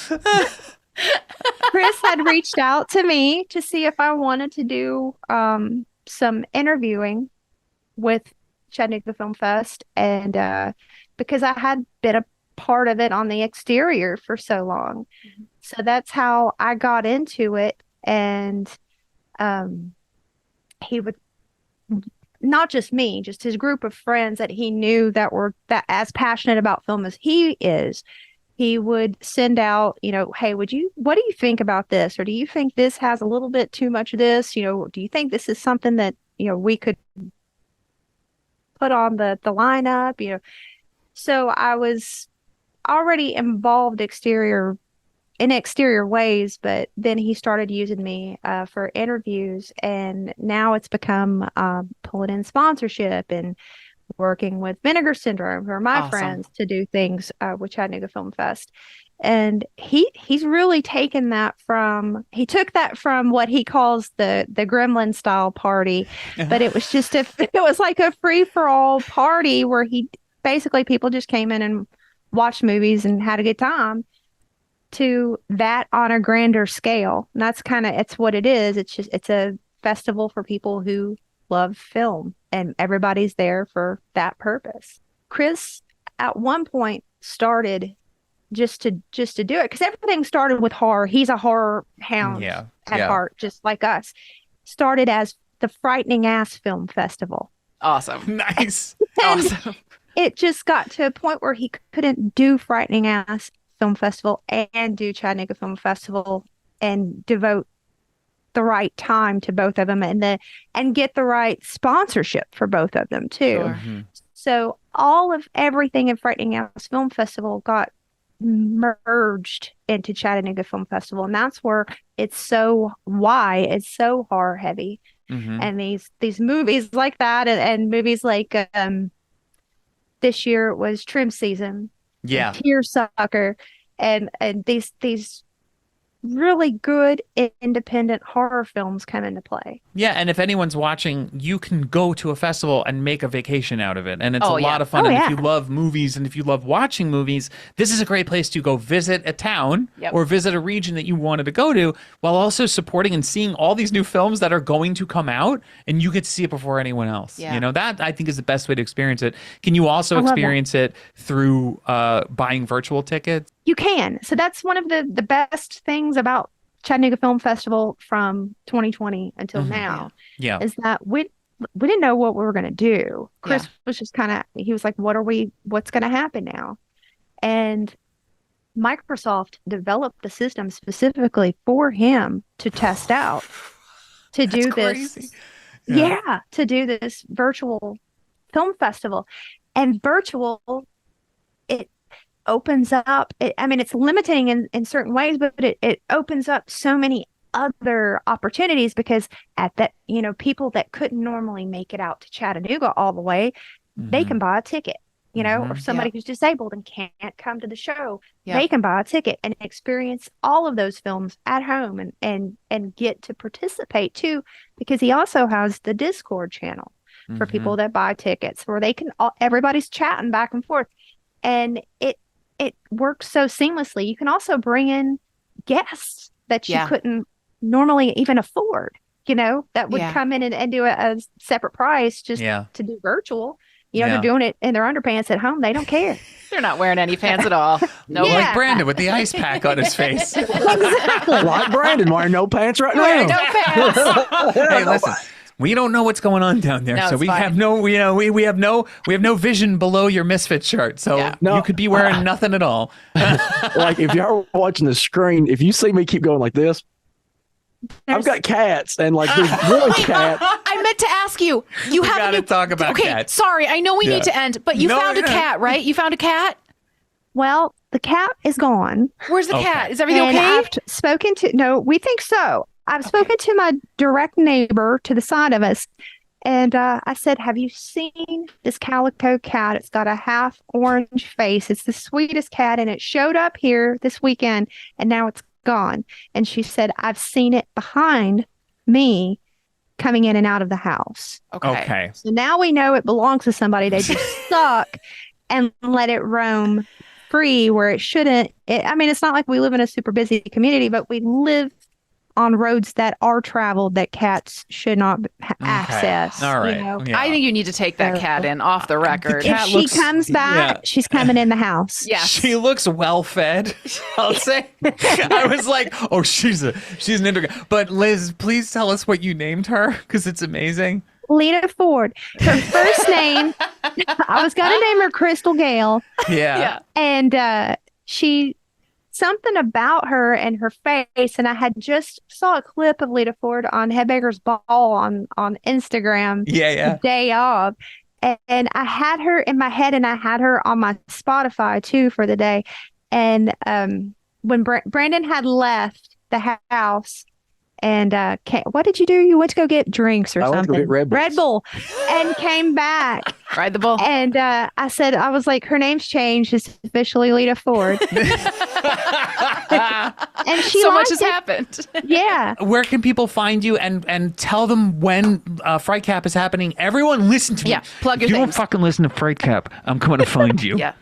So Chris had reached out to me to see if I wanted to do some interviewing with Chattanooga Film Fest. And because I had been a part of it on the exterior for so long. So that's how I got into it. And he would, not just me, just his group of friends that he knew that were as passionate about film as he is. he would send out, hey, what do you think about this? Or do you think this has a little bit too much of this? Do you think this is something that, we could put on the lineup? So I was already involved in exterior ways, but then he started using me for interviews, and now it's become pulling in sponsorship and working with Vinegar Syndrome, who are my friends, to do things with Chattanooga Film Fest. And he's really taken that he took that from what he calls the Gremlin style party, but it was just it was like a free for all party where basically people just came in and watched movies and had a good time, to that on a grander scale. And that's it's what it is. It's a festival for people who love film, and everybody's there for that purpose. Chris at one point started just to do it, because everything started with horror. He's a horror hound at heart, just like us. Started as the Frightening Ass Film Festival. Awesome. Nice. Awesome. It just got to a point where he couldn't do Frightening Ass Film Festival and do Chattanooga Film Festival and devote the right time to both of them, and get the right sponsorship for both of them too. Sure. Mm-hmm. So everything in Frightening Ass Film Festival got merged into Chattanooga Film Festival, and that's where it's so horror heavy. Mm-hmm. And these movies like that, and movies like this year it was Trim Season, Tearsucker, and these really good independent horror films come into play. Yeah, and if anyone's watching, you can go to a festival and make a vacation out of it. And it's a lot of fun. And if you love movies and if you love watching movies, this is a great place to go visit a town or visit a region that you wanted to go to, while also supporting and seeing all these new films that are going to come out, and you get to see it before anyone else. Yeah. That I think is the best way to experience it. Can you also experience it through buying virtual tickets? You can. So that's one of the best things about Chattanooga Film Festival from 2020 until now. Yeah. Is that we didn't know what we were going to do. Chris was just he was like, what's going to happen now? And Microsoft developed the system specifically for him to test out, to do this. Yeah, to do this virtual film festival. And virtual, it opens up, it's limiting in certain ways, but it opens up so many other opportunities, because at that, people that couldn't normally make it out to Chattanooga all the way, they can buy a ticket, or somebody who's disabled and can't come to the show, they can buy a ticket and experience all of those films at home, and get to participate too, because he also has the Discord channel for people that buy tickets, where they can everybody's chatting back and forth, and it works so seamlessly. You can also bring in guests that you couldn't normally even afford, that would come in and do a separate price just to do virtual. They're doing it in their underpants at home. They don't care. They're not wearing any pants at all. No, like Brandon with the ice pack on his face. Exactly. Like Brandon wearing no pants right now. No pants. Hey, listen. We don't know what's going on down there, no, so we have no, we have no vision below your Misfit shirt. So you could be wearing nothing at all. Like if y'all are watching the screen, if you see me keep going like this, I've got cats, and like there's one cat. I meant to ask you. You have got to talk about cats. Sorry, I know we need to end, but you found a cat, right? You found a cat? Well, the cat is gone. Where's the cat? Is everything okay? I've spoken to. No, we think so. I've spoken to my direct neighbor to the side of us, and I said, have you seen this calico cat? It's got a half orange face. It's the sweetest cat, and it showed up here this weekend, and now it's gone. And she said, I've seen it behind me coming in and out of the house. Okay. So now we know it belongs to somebody. They just suck and let it roam free where it shouldn't. It's not like we live in a super busy community, but we live on roads that are traveled that cats should not access. All right. I think you need to take that cat in off the record. If she comes back, she's coming in the house. Yes. She looks well fed, I'll say. I was like, oh, she's an integral. But Liz, please tell us what you named her, because it's amazing. Lena Ford. Her first name, I was going to name her Crystal Gale. Yeah. And she something about her and her face, and I had just saw a clip of Lita Ford on Headbangers Ball on Instagram Yeah. the day of, and I had her in my head, and I had her on my Spotify too for the day. And when Brandon had left the house, and what did you do? You went to go get drinks or I went to go something. get Red Bulls. Red Bull, and came back. Ride the bull. And I was like, her name's changed. It's officially Lita Ford. And she So much liked has it. happened. Yeah. Where can people find you and tell them when FRIGHTCAP is happening? Everyone listen to me. Yeah, plug your If you don't things. fucking listen to FRIGHTCAP, I'm coming to find you. Yeah.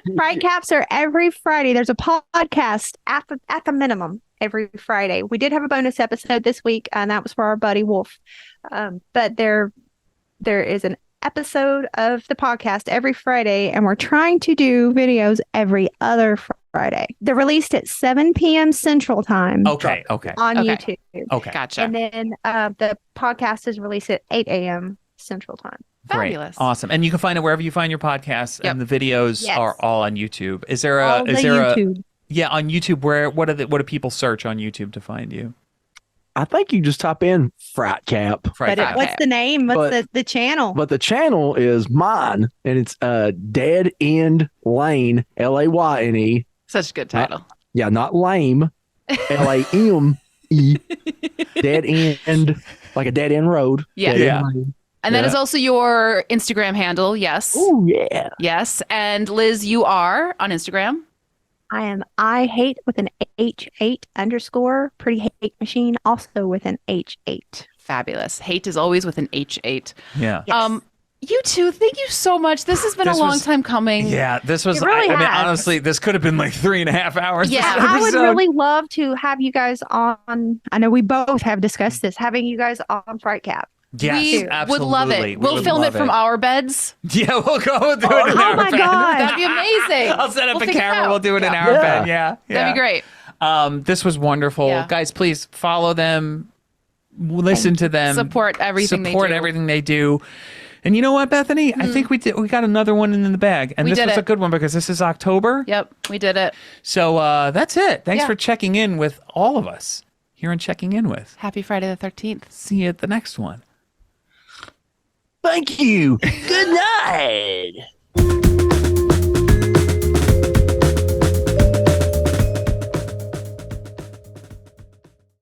FRIGHTCAPs are every Friday. There's a podcast at the minimum every Friday. We did have a bonus episode this week, and that was for our buddy Wolf. But there is an episode of the podcast every Friday, and we're trying to do videos every other Friday. They're released at 7 p.m. Central Time. Okay. On Okay. YouTube. Okay. Gotcha. And then the podcast is released at 8 a.m. Central Time. Great. Fabulous. Awesome. And you can find it wherever you find your podcasts, Yep. and the videos Yes. are all on YouTube. Is there All the YouTube. yeah, on YouTube, what do people search on YouTube to find you? I think you just type in FRIGHTCAP. But FRIGHTCAP. what's the name? What's the channel? But the channel is mine, and it's Dead End Lane, Layne. Such a good title. Yeah, not lame, Lame. Dead End, like a dead end road. Yeah. Dead End Yeah. Lane. And that Yeah. is also your Instagram handle. Yes. Oh yeah. Yes. And Liz, you are on Instagram. I hate with an H8 underscore, pretty hate machine, also with an H8. Fabulous. Hate is always with an H8. Yeah. Yes. You two, thank you so much. This has been This a long was- time coming. Yeah, this was. It really I mean, has. honestly, this could have been like 3.5 hours. Yeah. this I would episode. really love to have you guys on. I know we both have discussed this, having you guys on FRIGHTCAP. Yes, We absolutely. would love it. We We'll would film it love from our beds. Yeah, we'll go do it in Oh our my bed. God. That'd be amazing. I'll set up We'll a figure it camera. out. We'll do it in our Yeah. bed. Yeah, That'd be great. This was wonderful, Yeah. guys. Please follow them, listen to them, Support everything they do. everything they do. And you know what, Bethany? I think we got another one in the bag, and We this did was a it. good one because this is October. Yep, we did it. So that's it. Thanks Yeah. for checking in with all of us here on Checking In With. Happy Friday the 13th. See you at the next one. Thank you. Good night.